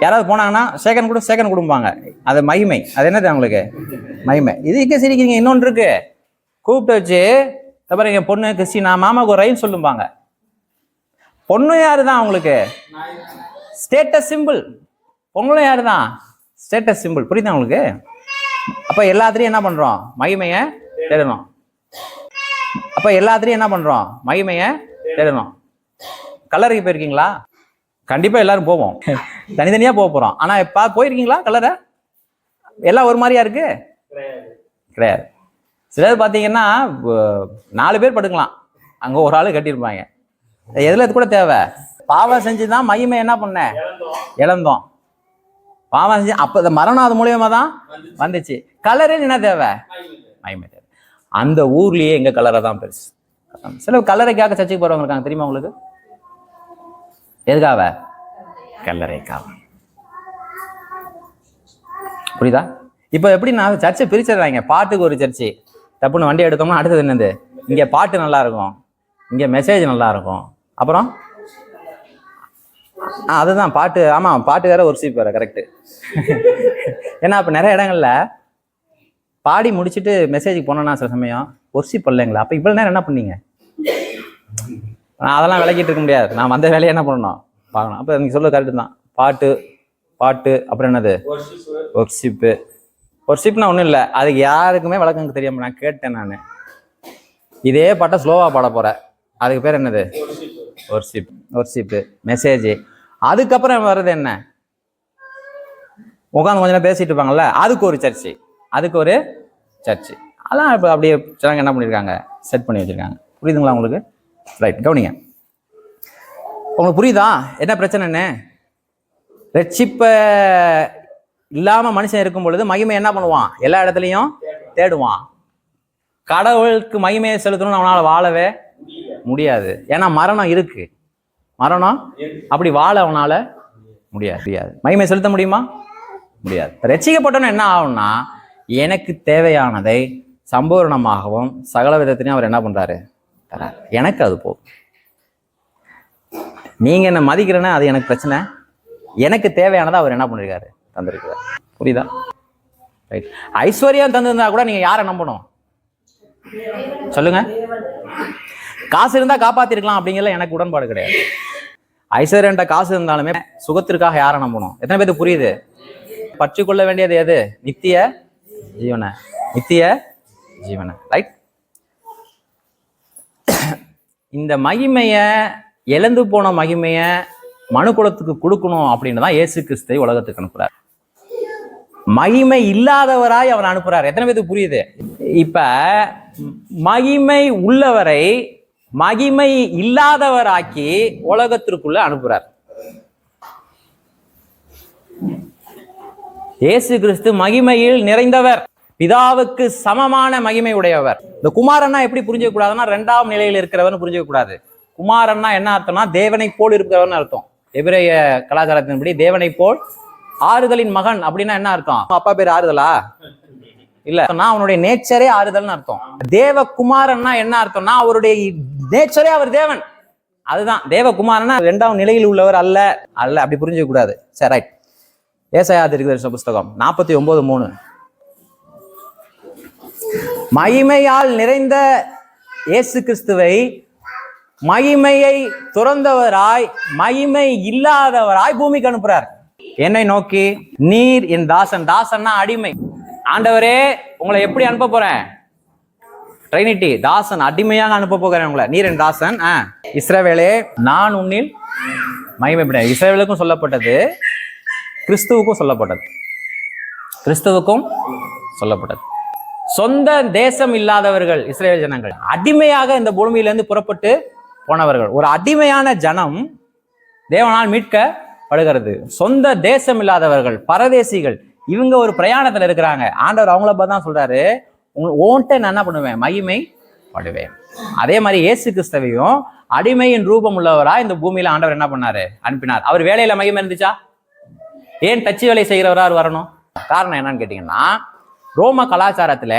யாராவது போனாங்கன்னா சேகன் கொடுப்பாங்க. அது மகிமை. அது என்னது அவங்களுக்கு? மகிமை. இதுக்கே சிரிக்கிறீங்க. இன்னொன்று இருக்கு, கூப்பிட்டு வச்சு பாருங்க, பொண்ணு கிறிஸ்டினா மாமாவுக்கு ஒரு ரயில் சொல்லுவாங்க. பொண்ணு யாரு தான் அவங்களுக்கு? Status simple. பொண்ணும் யாரு தான்? Status simple. புரியுதா உங்களுக்கு? அப்ப எல்லாத்திலையும் என்ன பண்றோம்? மகிமையை தேடணும். அப்ப எல்லாத்திலையும் என்ன பண்றோம்? மகிமையை தேடணும். கல்லறைக்கு போயிருக்கீங்களா? கண்டிப்பா எல்லாரும் போவோம், தனித்தனியா போக போறோம். ஆனா போயிருக்கீங்களா கல்லறை? எல்லாம் ஒரு மாதிரியா இருக்கு? கிடையாது. சிலது பாத்தீங்கன்னா 4 பேர் படுக்கலாம், அங்க ஒரு ஆளு கட்டியிருப்பாங்க. எதுல இது கூட தேவை? பாவம் செஞ்சுதான் மகிமை என்ன பண்ண இழந்தோம். பாவம் செஞ்சு அப்ப மரணம் அது மூலியமா தான் வந்துச்சு. கலரில் என்ன தேவை? மகிமை தேவை. அந்த ஊர்லயே எங்க கலரை தான் பெருசு. சில கல்லறைக்காக சர்ச்சைக்கு போறவங்க இருக்காங்க தெரியுமா உங்களுக்கு? எதுக்காக? கல்லறைக்காக. புரியுதா? இப்ப எப்படி நான் சர்ச்சை பிரிச்சிடுறாங்க. பாட்டுக்கு ஒரு சர்ச்சை, தப்புன்னு வண்டி எடுத்தோம்னா அடுத்தது என்னது? இங்க பாட்டு நல்லா இருக்கும், இங்க மெசேஜ் நல்லா இருக்கும், அப்புறம் அதுதான் பாட்டு. ஆமா, பாட்டு வேற ஒரு சீப் வேற. கரெக்ட். ஏன்னா அப்ப நிறைய இடங்கள்ல பாடி முடிச்சுட்டு மெசேஜுக்கு போனோம்னா சில சமயம் ஒரு சீப் பண்ணலைங்களா, அப்ப இவ்வளவு நேரம் என்ன பண்ணீங்க? அதெல்லாம் விளக்கிட்டு இருக்க முடியாது. நான் வந்த வேலையை என்ன பண்ணணும் பார்க்கணும். அப்ப நீங்க சொல்ல கரெக்டு தான். பாட்டு அப்புறம் என்னது? ஒர்ஷிப்பு. ஒர்ஷிப்னா ஒன்றும் இல்லை, அதுக்கு யாருக்குமே விளக்கம் தெரியாம நான் கேட்டேன். நான் இதே பாட்டை ஸ்லோவா பாட போறேன், அதுக்கு பேர் என்னது? ஒர்ஷிப்பு. மெசேஜ். அதுக்கப்புறம் வர்றது என்ன? உட்காந்து கொஞ்ச நேரம் பேசிட்டு இருப்பாங்கல்ல, அதுக்கு ஒரு சர்ச்சை. அதெல்லாம் இப்போ அப்படியே சிலங்க என்ன பண்ணியிருக்காங்க, செட் பண்ணி வச்சிருக்காங்க. புரியுதுங்களா உங்களுக்கு? ரைட், கவனிங்க. உங்களுக்கு புரியுதா என்ன பிரச்சனைன்னு? ரட்சிப்ப இல்லாம மனுஷன் இருக்கும் பொழுது மகிமை என்ன பண்ணுவான்? எல்லா இடத்துலையும் தேடுவான். கடவுளுக்கு மகிமையை செலுத்தணும்னு அவனால வாழவே முடியாது. ஏன்னா மரணம் இருக்கு. மரணம் அப்படி வாழ அவனால முடியாது. மகிமை செலுத்த முடியுமா? முடியாது. ரட்சிக்கப்பட்டவன் என்ன ஆகும்னா, எனக்கு தேவையானதை சம்பூர்ணமாகவும் சகல விதத்திலையும் அவர் என்ன பண்றாரு? தரார். எனக்கு அது போகும். நீங்க என்ன மதிக்கிறேன்னா அது எனக்கு பிரச்சனை. எனக்கு தேவையானதை அவர் என்ன பண்ணிருக்காரு? தந்திருக்கிறார். புரியுதா? ரைட். ஐஸ்வர்யம் தந்திருந்தா கூட நீங்க யாரை நம்பணும் சொல்லுங்க? காசு இருந்தா காப்பாத்திருக்கலாம் அப்படிங்கிறதுல எனக்கு உடன்பாடு கிடையாது. ஐஸ்வர்யன்ட்ட காசு இருந்தாலுமே சுகத்திற்காக யாரை நம்பணும்? எத்தனை பேருக்கு புரியுது? பற்றி கொள்ள வேண்டியது எது? நித்திய ஜீவனை. ரைட். இந்த மகிமைய, இழந்து போன மகிமைய மனுக்குலத்துக்கு கொடுக்கணும் அப்படின்னு தான் இயேசு கிறிஸ்துவை உலகத்துக்கு அனுப்புறார். மகிமை இல்லாதவராய் அவர் அனுப்புறார். எத்தனை பேருக்கு புரியுது? இப்ப மகிமை உள்ளவரை மகிமை இல்லாதவராக்கி உலகத்திற்குள்ள அனுப்புறார். இயேசு கிறிஸ்து மகிமையில் நிறைந்தவர், பிதாவுக்கு சமமான மகிமை உடையவர். இந்த குமாரன்னா எப்படி புரிஞ்சுக்க கூடாதுன்னா, 2ஆம் நிலையில் இருக்கிறவர்னு புரிஞ்சுக்க கூடாது. குமாரன்னா என்ன அர்த்தம்னா, தேவனை போல் இருக்கிறவர்னு அர்த்தம். எபிரேய கலாச்சாரத்தின்படி தேவனை போல் ஆறுதலின் மகன் அப்படின்னா என்ன அர்த்தம்? அப்பா பேர் ஆறுதலா? இல்ல, அவனுடைய நேச்சரே ஆறுதல்னு அர்த்தம். தேவகுமாரன்னா என்ன அர்த்தம்னா, அவருடைய நேச்சரே அவர் தேவன். அதுதான் தேவகுமாரன்னா 2ஆம் நிலையில் உள்ளவர் அல்ல. அப்படி புரிஞ்சுக்க கூடாது. சரி, ரைட். ஏசாயா தீர்க்கதரிசன புஸ்தகம் 49:3. மகிமையால் நிறைந்த இயேசு கிறிஸ்துவை மகிமையை துறந்தவராய் மகிமை இல்லாதவராய் பூமிக்கு அனுப்புறார். என்னை நோக்கி, நீர் என் தாசன். தாசன்னா அடிமை. ஆண்டவரே உங்களை எப்படி அனுப்ப போறேன்? ட்ரைனிட்டி, தாசன், அடிமையாக அனுப்ப போகிறேன் உங்களை. நீர் என் தாசன். இஸ்ரவேலே நான் உன்னில் மகிமைப்பட்டேன். இஸ்ரவேலுக்கும் சொல்லப்பட்டது, கிறிஸ்துவுக்கும் சொல்லப்பட்டது. கிறிஸ்துவுக்கும் சொல்லப்பட்டது. சொந்த தேசம் இல்லாதவர்கள் இஸ்ரவேல் ஜனங்கள், அடிமையாக இந்த பூமியிலிருந்து புறப்பட்டு போனவர்கள். ஒரு அடிமையான ஜனம் தேவனால் மீட்கப்படுகிறது. சொந்த தேசம் இல்லாதவர்கள், பரதேசிகள், இவங்க ஒரு பிரயாணத்துல இருக்கிறாங்க. ஆண்டவர் அவங்கள பார்த்து தான் சொல்றாரு, ஓன்ட்ட நான் என்ன பண்ணுவேன்? மகிமை படுவேன். அதே மாதிரி இயேசு கிறிஸ்துவையும் அடிமையின் ரூபம் உள்ளவரா இந்த பூமியில ஆண்டவர் என்ன பண்ணாரு? அனுப்பினார். அவர் வேலையில மகிமை இருந்துச்சா? ஏன் தச்சு வேலை செய்கிறவரா வரணும்? காரணம் என்னன்னு கேட்டீங்கன்னா, ரோம கலாச்சாரத்துல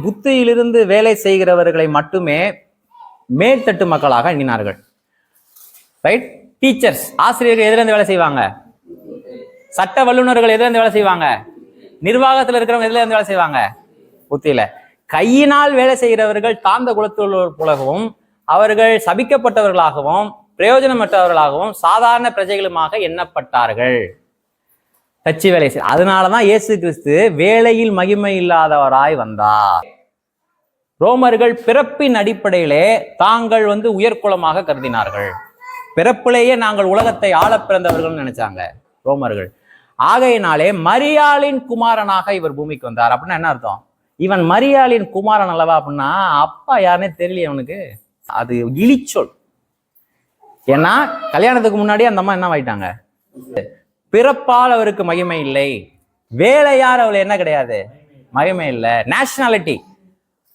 புத்தியிலிருந்து வேலை செய்கிறவர்களை மட்டுமே மேல்தட்டு மக்களாக எண்ணினார்கள். ரைட்? டீச்சர்ஸ், ஆசிரியர்கள் எதிலிருந்து வேலை செய்வாங்க? சட்ட வல்லுநர்கள் எதிலிருந்து வேலை செய்வாங்க? நிர்வாகத்தில் இருக்கிறவங்க எதிலிருந்து வேலை செய்வாங்க? புத்தியில. கையினால் வேலை செய்கிறவர்கள் தாழ்ந்த குலத்தில் போலவும், அவர்கள் சபிக்கப்பட்டவர்களாகவும் பிரயோஜனமற்றவர்களாகவும் சாதாரண பிரஜைகளுமாக எண்ணப்பட்டார்கள். தச்சு வேலை செய். அதனாலதான் இயேசு கிறிஸ்து வேலையில் மகிமை இல்லாதவராய் வந்தார். ரோமர்கள் பிறப்பின் அடிப்படையிலே தாங்கள் உயர்குலமாக கருதினார்கள். பிறப்பிலேயே நாங்கள் உலகத்தை ஆள பிறந்தவர்கள் நினைச்சாங்க ரோமர்கள். ஆகையினாலே மரியாளின் குமாரனாக இவர் பூமிக்கு வந்தார். அப்படின்னா என்ன அர்த்தம்? இவன் மரியாளின் குமாரன் அல்லவா? அப்படின்னா அப்பா யாருன்னே தெரியலையே அவனுக்கு. அது இழிச்சொல். ஏன்னா கல்யாணத்துக்கு முன்னாடி அந்த அம்மா என்ன ஆயிட்டாங்க? பிறப்பால் அவருக்கு மகிமை இல்லை, வேலையார் அவள் என்ன கிடையாது, மகிமை இல்லை. நேஷனாலிட்டி,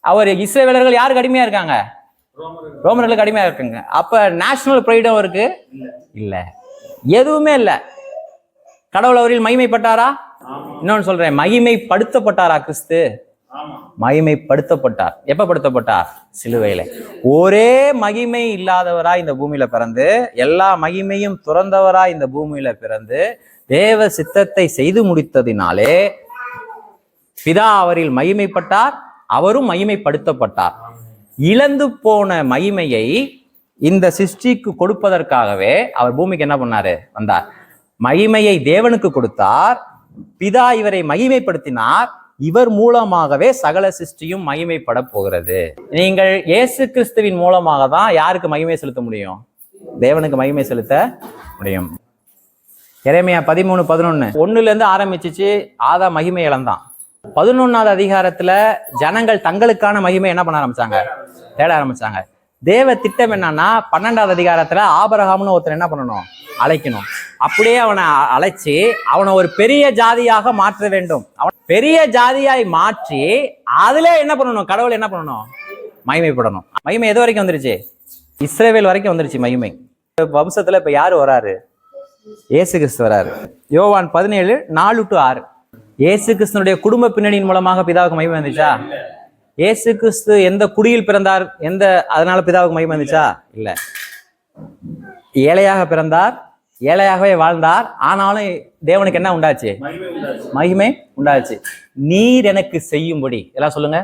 அவர் இஸ்ரவேலர்கள் யாருக்கு அடிமையா இருக்காங்க? ரோமர்களுக்கு அடிமையா இருக்காங்க. அப்ப நேஷனல் ப்ரைடும் அவருக்கு இல்ல, எதுவுமே இல்ல. கடவுள் அவரில் மகிமைப்பட்டாரா? இன்னொன்னு சொல்றேன், மகிமைப்படுத்தப்பட்டாரா கிறிஸ்து? மகிமைப்படுத்தப்பட்டார். எப்ப படுத்தப்பட்டார்? சிலுவையில. ஒரே மகிமை இல்லாதவரா இந்த பூமியில பிறந்து, எல்லா மகிமையும் துறந்தவரா இந்த பூமியில பிறந்து, தேவ சித்தத்தை செய்து முடித்ததினாலே பிதா அவரில் மகிமைப்பட்டார், அவரும் மகிமைப்படுத்தப்பட்டார். இழந்து போன மகிமையை இந்த சிருஷ்டிக்கு கொடுப்பதற்காகவே அவர் பூமிக்கு என்ன பண்ணாரு? வந்தார். மகிமையை தேவனுக்கு கொடுத்தார். பிதா இவரை மகிமைப்படுத்தினார். இவர் மூலமாகவே சகல சிருஷ்டியும் மகிமைப்பட போகிறது. நீங்கள் இயேசு கிறிஸ்துவின் மூலமாக தான் யாருக்கு மகிமை செலுத்த முடியும்? தேவனுக்கு மகிமை செலுத்த முடியும். எரேமியா 13:11 1ல இருந்து ஆரம்பிச்சிச்சு. ஆதா மகிமை இழந்தான். 11வது அதிகாரத்துல ஜனங்கள் தங்களுக்கான மகிமை என்ன பண்ண ஆரம்பிச்சாங்க? தேட ஆரம்பிச்சாங்க. தேவ திட்டம் என்னன்னா, 12வது அதிகாரத்துல ஆபிரகாம்னு ஒருத்தர் என்ன பண்ணணும்? அழைக்கணும். அப்படியே அவனை அழைச்சி அவனை ஒரு பெரிய ஜாதியாக மாற்ற வேண்டும். அவன் பெரிய ஜாதியாய் மாற்றி அதுல என்ன பண்ணணும்? கடவுள் என்ன பண்ணணும்? மகிமைப்படணும். மகிமை எது வரைக்கும் வந்துருச்சு? இஸ்ரவேல் வரைக்கும் வந்துருச்சு மகிமை. வம்சத்துல இப்ப யாரு வராரு? இயேசு கிறிஸ்து வராரு. யோவான் 17:4-6. இயேசு கிறிஸ்துனுடைய குடும்ப பின்னணியின் மூலமாக பிதாவுக்கு மகிமை வந்துச்சா? இயேசு கிறிஸ்து எந்த குடியில் பிறந்தார், அதனால பிதாவுக்கு மகிமை வந்துச்சா? இல்ல. ஏழையாக பிறந்தார், ஏழையாகவே வாழ்ந்தார். ஆனாலும் தேவனுக்கு என்ன உண்டாச்சு? மகிமை உண்டாச்சு. நீர் எனக்கு செய்யும்படி, எல்லாம் சொல்லுங்க.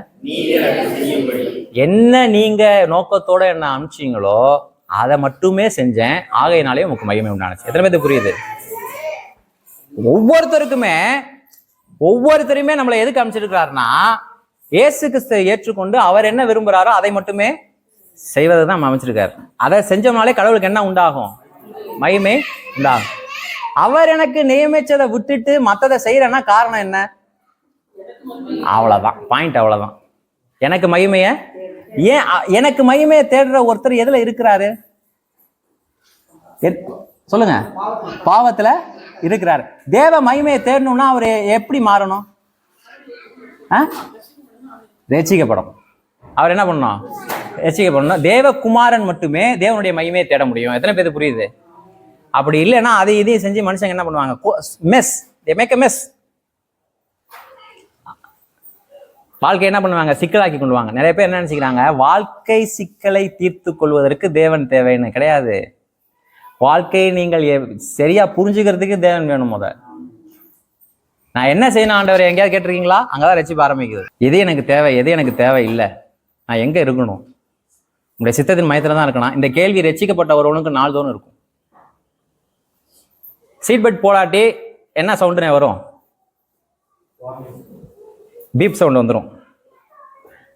என்ன நீங்க நோக்கத்தோட என்ன அனுப்பிச்சீங்களோ அதை மட்டுமே செஞ்சேன், ஆகையினாலே உங்களுக்கு மகிமை உண்டாச்சு. எத்தனை பேருக்கு புரியுது? ஒவ்வொருத்தருமே நம்மளை எதுக்கு அமைச்சிருக்கிறாருன்னா, இயேசு கிறிஸ்துவை ஏற்றுக்கொண்டு அவர் என்ன விரும்புறாரோ அதை மட்டுமே செய்வதை தான் அமைச்சிருக்காரு. அதை செஞ்சோம்னாலே கடவுளுக்கு என்ன உண்டாகும்? மகிமை உண்டாகும். அவர் எனக்கு நியமிச்சதை விட்டுட்டு மற்றதை செய்யறேன்னா காரணம் என்ன? அவ்வளவுதான் பாயிண்ட். அவ்வளவுதான். எனக்கு மகிமைய ஏன் எனக்கு மகிமையை தேடுற ஒருத்தர் எதுல இருக்கிறாரு? சொல்லுங்க. பாவத்துல இருக்கிறாரு. தேவ மகிமையை தேடணும்னா அவர் எப்படி மாறணும்? ரட்சிக்கப்படணும். அவர் என்ன பண்ணணும்? ரட்சிக்கப்படணும். தேவகுமாரன் மட்டுமே தேவனுடைய மகிமையை தேட முடியும். எத்தனை பேருக்கு புரியுது? அப்படி இல்லைன்னா அதை இதையும் செஞ்சு மனுஷங்க என்ன பண்ணுவாங்க? Mess. they make a mess. வாழ்க்கை என்ன பண்ணுவாங்க? சிக்கலாக்கி கொள்வாங்க. நிறைய பேர் என்ன நினைச்சுக்கிறாங்க, வாழ்க்கை சிக்கலை தீர்த்து கொள்வதற்கு தேவன் தேவைன்னு. கிடையாது. வாழ்க்கையை நீங்கள் சரியா புரிஞ்சுக்கிறதுக்கு தேவன் வேணும். நான் என்ன செய்யணும் ஆண்டவர் எங்கேயாவது கேட்டிருக்கீங்களா? அங்கதான் ரட்சிப்பு ஆரம்பிக்குது. எது எனக்கு தேவை, எது எனக்கு தேவை இல்லை, நான் எங்க இருக்கணும்? உங்களுடைய சித்தத்தின் மையத்துல தான் இருக்கணும். இந்த கேள்வி ரட்சிக்கப்பட்ட ஒருவனுக்கு நாள்தோறும் இருக்கும். சீட் பெல்ட் போடாட்டி என்ன சவுண்டுனே வரும்? பீப் சவுண்ட் வந்துடும்.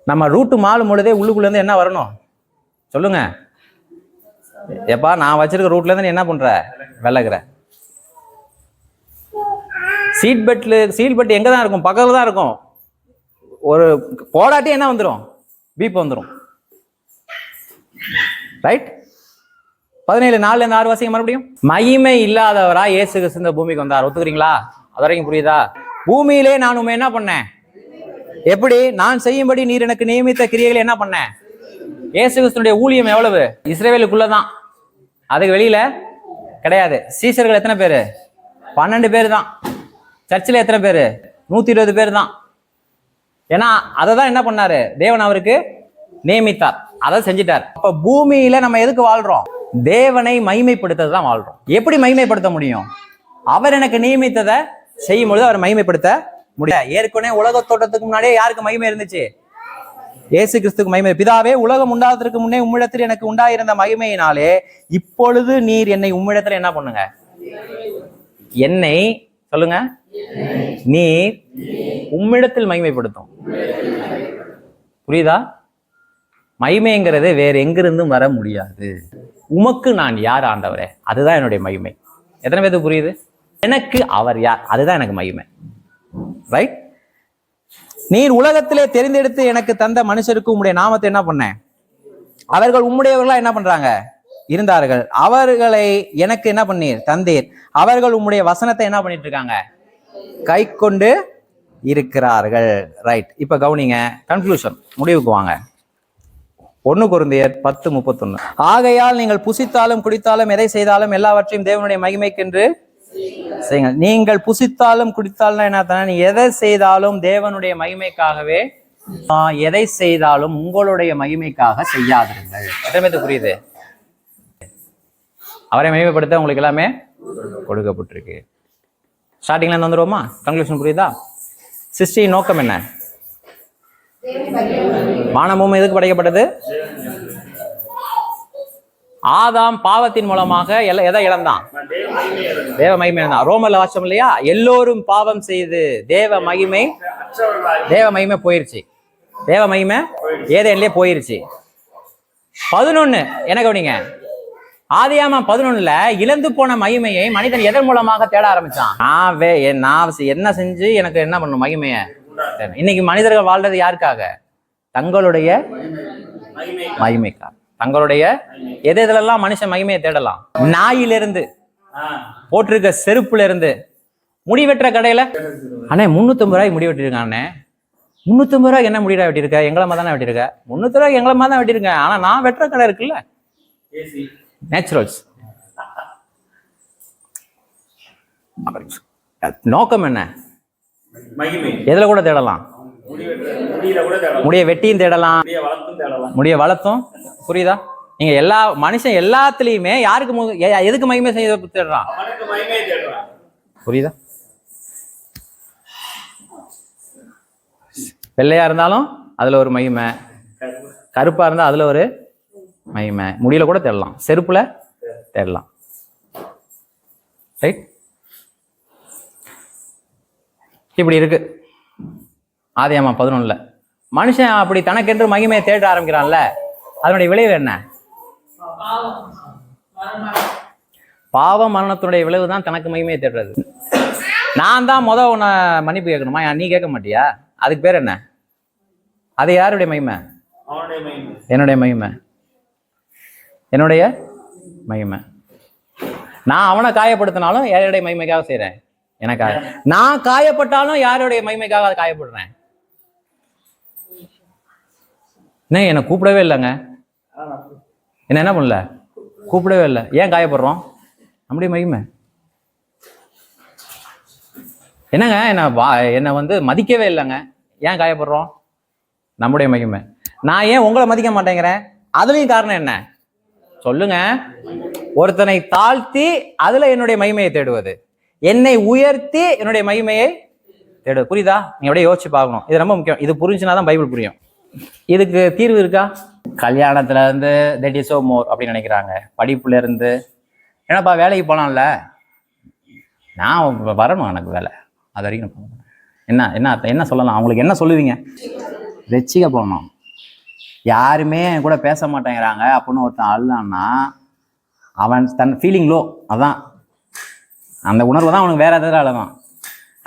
நம்ம ரூட்டு மாலும் பொழுதே உள்ளுக்குள்ளேருந்து என்ன வரணும் சொல்லுங்க. எப்பா நான் வச்சிருக்க ரூட்லேருந்து நீ என்ன பண்ற விலகுற. சீட் பெல்ட் எங்கே தான் இருக்கும்? பக்கத்தில் தான் இருக்கும். ஒரு போடாட்டி என்ன வந்துடும்? பீப் வந்துடும். ரைட். 17:4-6 வாசிங்க மறுபடியும். மகிமை இல்லாதவரா இயேசு கிறிஸ்து இந்த பூமிக்கு வந்தார். ஒத்துக்கிறீங்களா? அது வரைக்கும் புரியுதா? பூமியிலே நான் உண்மை என்ன பண்ணேன்? எப்படி? நான் செய்யும்படி நீர் எனக்கு நியமித்த கிரியைகளை என்ன பண்ணேன்? இயேசு கிறிஸ்துடைய ஊழியம் எவ்வளவு? இஸ்ரவேலுக்குள்ளதான், அதுக்கு வெளியில கிடையாது. சீசர்கள் எத்தனை பேரு? 12 பேர் தான். சர்ச்சில் எத்தனை பேரு? 120 பேர் தான். ஏன்னா அதை தான் என்ன பண்ணாரு? தேவன் அவருக்கு நியமித்தார், அதை செஞ்சிட்டார். அப்ப பூமியில நம்ம எதுக்கு வாழ்றோம்? தேவனை மகிமைப்படுத்த தான் வாழ்றோம். எப்படி மகிமைப்படுத்த முடியும்? அவர் எனக்கு நியமித்ததை செய்யும் பொழுது அவர் மகிமைப்படுத்த முடியாது. ஏற்கனவே உலக தோட்டத்துக்கு முன்னாடியே யாருக்கு மகிமை இருந்துச்சு? இயேசு கிறிஸ்துக்கு மகிமை. பிதாவே, உலகம் உண்டாவதற்கு முன்னே உம்மிடத்தில் எனக்கு உண்டாயிருந்த மகிமையினாலே இப்பொழுது நீர் என்னை உம்மிடத்தில் என்ன பண்ணுங்க? என்னை சொல்லுங்க. நீர் உம்மிடத்தில் மகிமைப்படுத்தும். புரியுதா? மகிமைங்கிறது வேற எங்கிருந்தும் வர முடியாது. உமக்கு நான் யார் ஆண்டவரே, அதுதான் என்னுடைய மகிமை. எத்தனை பேருக்கு புரியுது? எனக்கு அவர் யார், அதுதான் எனக்கு மகிமை. ரைட். நீர் உலகத்திலே தெரிந்தெடுத்து எனக்கு தந்த மனுஷருக்கு உம்முடைய நாமத்தை என்ன பண்ண? அவர்கள் உம்முடையவர்களா என்ன பண்றாங்க? இருந்தார்கள். அவர்களை எனக்கு என்ன பண்ணீர்? தந்தீர். அவர்கள் உம்முடைய வசனத்தை என்ன பண்ணிட்டு இருக்காங்க? கை கொண்டு இருக்கிறார்கள். ரைட். இப்ப கவனிங்க, கன்க்ளூஷன், முடிவுக்கு வாங்க. 1 கொரிந்தியர் 10:31. ஆகையால் நீங்கள் புசித்தாலும் குடித்தாலும் எதை செய்தாலும் எல்லாவற்றையும் தேவனுடைய மகிமைக்கென்று செய்யுங்கள். நீங்கள் புசித்தாலும் குடித்தாலும் என்ன? நீ எதை செய்தாலும் தேவனுடைய மகிமைக்காகவே, எதை செய்தாலும் உங்களுடைய மகிமைக்காக செய்யாதிருங்கள். எத்தனை புரியுது? அவரை மகிமைப்படுத்த உங்களுக்கு எல்லாமே கொடுக்கப்பட்டிருக்கு. ஸ்டார்டிங்ல இருந்து வந்துருவோமா? கன்க்ளூஷன் புரியுதா? சிருஷ்டியின் நோக்கம் என்ன? வானமும் எதுக்கு படைக்கப்பட்டது? ஆதாம் பாவத்தின் மூலமாக எதை இழந்தான்? தேவ மகிமை இழந்தான். ரோமர்ல வாசம் இல்லையா? எல்லோரும் பாவம் செய்து தேவ மகிமை போயிருச்சு. தேவ மகிமை ஏதேன்லயே போயிருச்சு. 11 என்ன கவனிங்க, ஆதியாகமம் 11ல இழந்து போன மகிமையை மனிதன் எதன் மூலமாக தேட ஆரம்பிச்சான்? நான் என்ன செஞ்சு எனக்கு என்ன பண்ணும் மகிமைய? இன்னைக்கு மனிதர்கள் வாழ்றது யாருக்காக? தங்களுடைய மகிமைக்காக. தங்களுடைய எதெல்லாம் மனுஷன் மகிமையை தேடலாம்? நாயிலிருந்து, போட்டிருக்க செருப்புல இருந்து, முடி வெட்டுற கடையில அண்ணே 350 ரூபாய்க்கு முடி வெட்டிருக்கானே. 350 ரூபாய்க்கு என்ன முடிடா வெட்டிருக்க? எங்களமா தானே வெட்டிருக்க. 300 ரூபாய்க்கு எங்களமா தான் வெட்டிருக்கேன். ஆனா நான் வெட்டுற கடை இருக்குல்ல, நேச்சுரல்ஸ். நோக்கம் என்ன? எதுல கூட தேடலாம்? முடிய வெட்டியும் தேடலாம், முடிய வளர்த்தும். புரியுதா? நீங்க எல்லா மனுஷன் எல்லாத்துலயுமே யாருக்கு எதுக்கு மகிமை செய்ய தேடுறான்? புரியுதா? வெள்ளையா இருந்தாலும் அதுல ஒரு மகிமை, கருப்பா இருந்தா அதுல ஒரு மகிமை. முடியல கூட தேடலாம், செருப்புல தேடலாம். ரைட். இப்படி இருக்கு. ஆதியாகமம் 11ல மனுஷன் அப்படி தனக்கென்று மகிமையை தேட ஆரம்பிக்கிறான்ல, அதனுடைய விளைவு என்ன? பாவ மரணத்தினுடைய விளைவு தான் தனக்கு மகிமையை தேடுறது. நான் தான் உன்னை மன்னிப்பு கேட்கணுமா? நீ கேட்க மாட்டியா? அதுக்கு பேர் என்ன? அது யாருடைய மகிமை? என்னுடைய மகிமை. என்னுடைய மகிமை. நான் அவனை காயப்படுத்தினாலும் யாருடைய மகிமைக்காக செய்யறேன்? எனக்காக. நான் காயப்பட்டாலும் யாருடைய மகிமைக்காக அதை காயப்படுறேன்? என்னை கூப்பிடவே இல்லைங்க, என்ன பண்ணல, கூப்பிடவே இல்லை. ஏன் காயப்படுறோம்? நம்முடைய மகிமை. என்னங்க என்னை மதிக்கவே இல்லைங்க, ஏன் காயப்படுறோம்? நம்முடைய மகிமை. நான் ஏன் உங்களை மதிக்க மாட்டேங்கிறேன்? அதுலயும் காரணம் என்ன சொல்லுங்க? ஒருத்தனை தாழ்த்தி அதுல என்னுடைய மகிமையை தேடுவது, என்னை உயர்த்தி என்னுடைய மகிமையை தேடுவது. புரியுதா? நீங்க அப்படியே யோசிச்சு பார்க்கணும். இது ரொம்ப முக்கியம். இது புரிஞ்சுனாதான் பைபிள் புரியும். இதுக்கு தீர்வு இருக்கா? கல்யாணத்துல இருந்து தட் இஸ் சோ மோர் அப்படின்னு நினைக்கிறாங்க. படிப்புல இருந்து வேலைக்கு போலாம்ல, நான் வரணும், எனக்கு வேலை, அது வரைக்கும் என்ன என்ன அர்த்தம்? என்ன சொல்லலாம்? அவங்களுக்கு என்ன சொல்லுவீங்க? ரட்சிக்கப்படணும். யாருமே என் கூட பேச மாட்டேங்கிறாங்க அப்படின்னு ஒருத்தன் அழுதான்னா அவன் தன் ஃபீலிங் லோ. அதான் அந்த உணர்வு தான் அவனுக்கு வேற எதாவது அழகான்.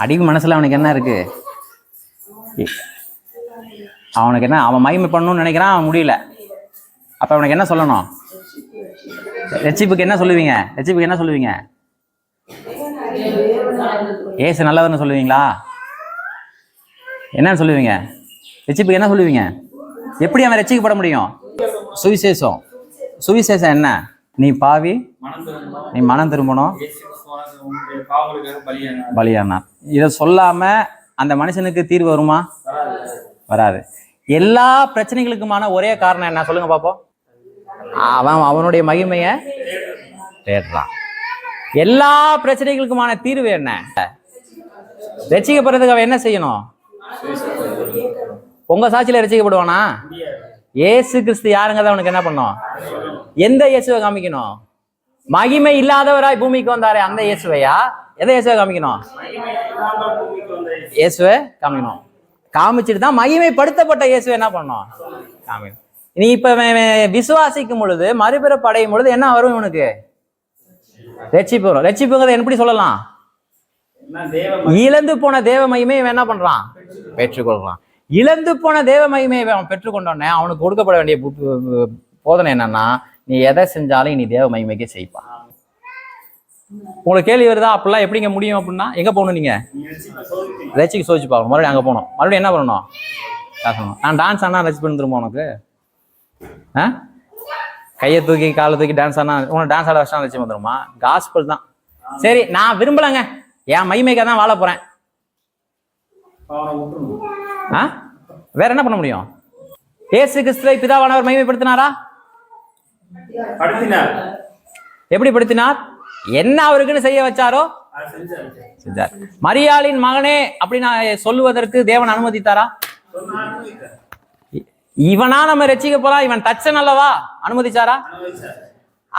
அடிக்கு மனசுல அவனுக்கு என்ன இருக்கு? அவனுக்கு என்ன, அவன் மகிமை பண்ணணும்னு நினைக்கிறான், அவன் முடியல. அப்ப அவனுக்கு என்ன சொல்லணும்? ரட்சிப்புக்கு என்ன சொல்லுவீங்க? ரட்சிப்புக்கு என்ன சொல்லுவீங்க? ஏசு நல்லவர்னு சொல்லுவீங்களா? என்னன்னு சொல்லுவீங்க? ரட்சிப்புக்கு என்ன சொல்லுவீங்க? எப்படி அவன் ரட்சிக்கப்பட முடியும்? சுவிசேஷம். சுவிசேஷம் என்ன? நீ பாவி, நீ மனம் திரும்பணும், பலியானா. இதை சொல்லாம அந்த மனுஷனுக்கு தீர்வு வருமா? வராது. எல்லா பிரச்சனைகளுக்குமான ஒரே காரணம் என்ன சொல்லுங்க பாப்போம்? அவனுடைய மகிமையை தேடுறான். எல்லா பிரச்சனைகளுக்குமான தீர்வு என்ன? ரட்சிக்கப்படுறதுக்கு அவன் என்ன செய்யணும்? உங்க சாட்சியில ரட்சிக்கப்படுவானா? ஏசு கிறிஸ்து யாருங்கிறத அவனுக்கு என்ன பண்ணும்? எந்த இயேசுவை காமிக்கணும்? மகிமை இல்லாதவராய் பூமிக்கு வந்தாரே அந்த இயேசுவையா? எதை இயேசுவை காமிக்கணும்? இயேசுவை காமிக்கணும். காமிச்சிட்டு தான் மகிமைப்படுத்தப்பட்ட இயேசுவை என்ன பண்ணணும்? காமிக்கணும். நீ இப்ப விசுவாசிக்கும் பொழுது, மறுபிறப்பு அடையும் பொழுது என்ன வரும் இவனுக்கு? ரட்சிப்பு வரும். ரட்சிப்புங்கிறத எப்படி சொல்லலாம்? இழந்து போன தேவ மகிமை இவன் என்ன பண்றான்? பெற்றுக்கொள்றான். இழந்து போன தேவ மகிமையை அவன் பெற்றுக்கொண்டோடனே அவனுக்கு கொடுக்கப்பட வேண்டிய போதனை என்னன்னா, நீ எதை செஞ்சாலும் நீ தேவ மகிமைக்கே செய்ப்பான். உங்களுக்கு கேள்வி வருதா? அப்படிலாம் எப்படிங்க முடியும்? அப்படின்னா எங்க போகணும்? நீங்க ரட்சிக்கு சோதிச்சு பார்க்கணும். மறுபடியும் அங்க போகணும். மறுபடியும் என்ன பண்ணணும்? நான் டான்ஸ் ஆனா ரசிச்சு பண்ணி திரும்ப உனக்கு கையை தூக்கி காலை தூக்கி டான்ஸ் ஆனா உனக்கு டான்ஸ் ஆட வருஷம் ரசிச்சு வந்துருமா? காஸ்பல் தான். சரி, நான் விரும்பலங்க, என் மகிமைக்காக தான் வாழ போறேன். வேற என்ன பண்ண முடியும்? இயேசு கிறிஸ்துவை பிதாவானவர் மகிமைப்படுத்தினாரா? எப்படி படுத்தினார்? என்ன அவருக்குன்னு செய்ய வச்சாரோ செஞ்சார். மரியாளின் மகனே அப்படின்னு சொல்லுவதற்கு தேவன் அனுமதித்தாரா? இவனா நம்ம ரட்சிக்க போறா, இவன் தச்சன் அல்லவா, அனுமதிச்சாரா?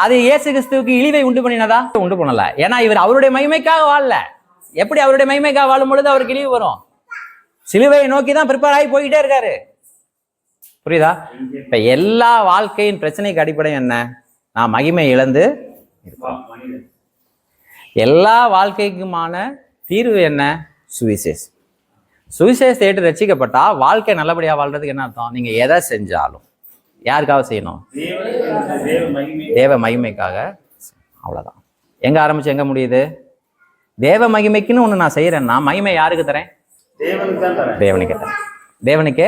அது இயேசு கிறிஸ்துவுக்கு இழிவை உண்டு பண்ணினதா? உண்டு பண்ணல. ஏன்னா இவர் அவருடைய மகிமைக்காக வாழல. எப்படி அவருடைய மகிமைக்காக வாழும் பொழுது அவருக்கு இழிவு வரும்? சிலுவையை நோக்கி தான் ப்ரிப்பேர் ஆகி போய்கிட்டே இருக்காரு. புரியுதா? இப்ப எல்லா வாழ்க்கையின் பிரச்சனைக்கு அடிப்படை என்ன? நான் மகிமை இழந்து இருப்பேன். எல்லா வாழ்க்கைக்குமான தீர்வு என்ன? சுவிசேஷ். சுவிசேஷத்தை ஏற்று ரட்சிக்கப்பட்டா வாழ்க்கை நல்லபடியா வாழ்றதுக்கு என்ன அர்த்தம்? நீங்க எதை செஞ்சாலும் யாருக்காக செய்யணும்? தேவ மகிமைக்காக. அவ்வளவுதான். எங்க ஆரம்பிச்சு எங்க முடியுது? தேவ மகிமைக்குன்னு ஒண்ணு நான் செய்யறேன்னா மகிமை யாருக்கு தரேன்? தேவனுக்கே தரேன். தேவனுக்கே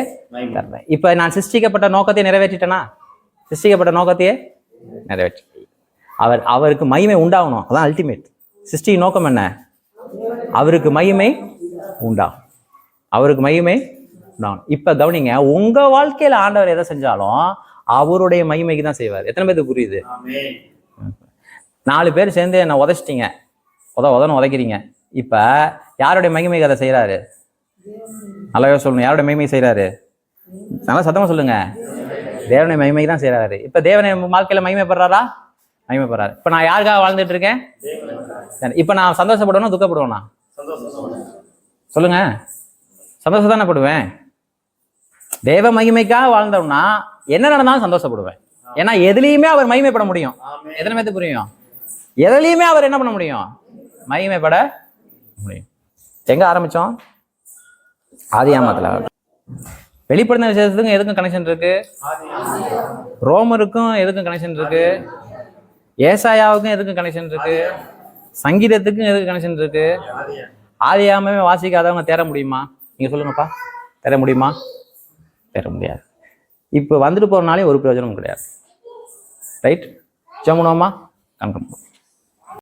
தரேன். இப்ப நான் சிருஷ்டிக்கப்பட்ட நோக்கத்தை நிறைவேற்றிட்டேனா? சிருஷ்டிக்கப்பட்ட நோக்கத்தையே நிறைவேற்றி அவருக்கு மகிமை உண்டாகணும். அதான் அல்டிமேட். சிருஷ்டி நோக்கம் என்ன? அவருக்கு மகிமை உண்டாகும். அவருக்கு மகிமை உண்டாகணும். இப்ப கவனிங்க, உங்க வாழ்க்கையில ஆண்டவர் எதை செஞ்சாலும் அவருடைய மகிமைக்கு தான் செய்வார். எத்தனை பேருக்கு புரியுது? 4 பேர் சேர்ந்து என்ன உதைச்சிட்டீங்க, உதன்னு உதைக்கிறீங்க. இப்ப யாருடைய மகிமைக்கு அதை செய்யறாரு? நல்லாவே சொல்லணும். யாருடைய மகிமை செய்யறாரு? நல்லா சத்தமா சொல்லுங்க. தேவனுடைய மகிமைக்கு தான் செய்யறாரு. இப்ப தேவனை வாழ்க்கையில மகிமைப்படுறாரா? மகிமைப்படுறாரு. இப்ப நான் யாருக்காக வாழ்ந்துட்டு இருக்கேன்? இப்ப நான் சந்தோஷப்படுவேனா துக்கப்படுவேனா? சொல்லுங்க. சந்தோஷம் தானே படுவேன். தேவ மகிமைக்காக வாழ்ந்தோம்னா என்ன நடந்தாலும் சந்தோஷப்படுவேன். ஏன்னா எதுலையுமே அவர் மகிமைப்பட முடியும். எத்தனை பேருக்கு புரியும்? எதுலையுமே அவர் என்ன பண்ண முடியும்? மகிமைப்பட முடியும். எங்க ஆரம்பிச்சோம்? ஆதியாமத்துல. வெளிப்படுத்தின விசேஷத்துக்கும் எதுக்கும் கனெக்ஷன் இருக்கு? ரோமருக்கும் எதுக்கும் கனெக்ஷன் இருக்கு? ஏசாயாவுக்கும் எதுக்கும் கனெக்ஷன் இருக்கு? சங்கீதத்துக்கும் எதுக்கு கனெக்ஷன் இருக்கு? ஆதியாகமே வாசிக்காதவங்க தேர முடியுமா? நீங்க சொல்லுங்கப்பா, தேர முடியுமா? தேர முடியாது. இப்போ வந்துட்டு போறனாலே ஒரு பிரயோஜனமும் கிடையாது. ரைட்? ஜெபம் பண்ணுவோமா? கண்கம்.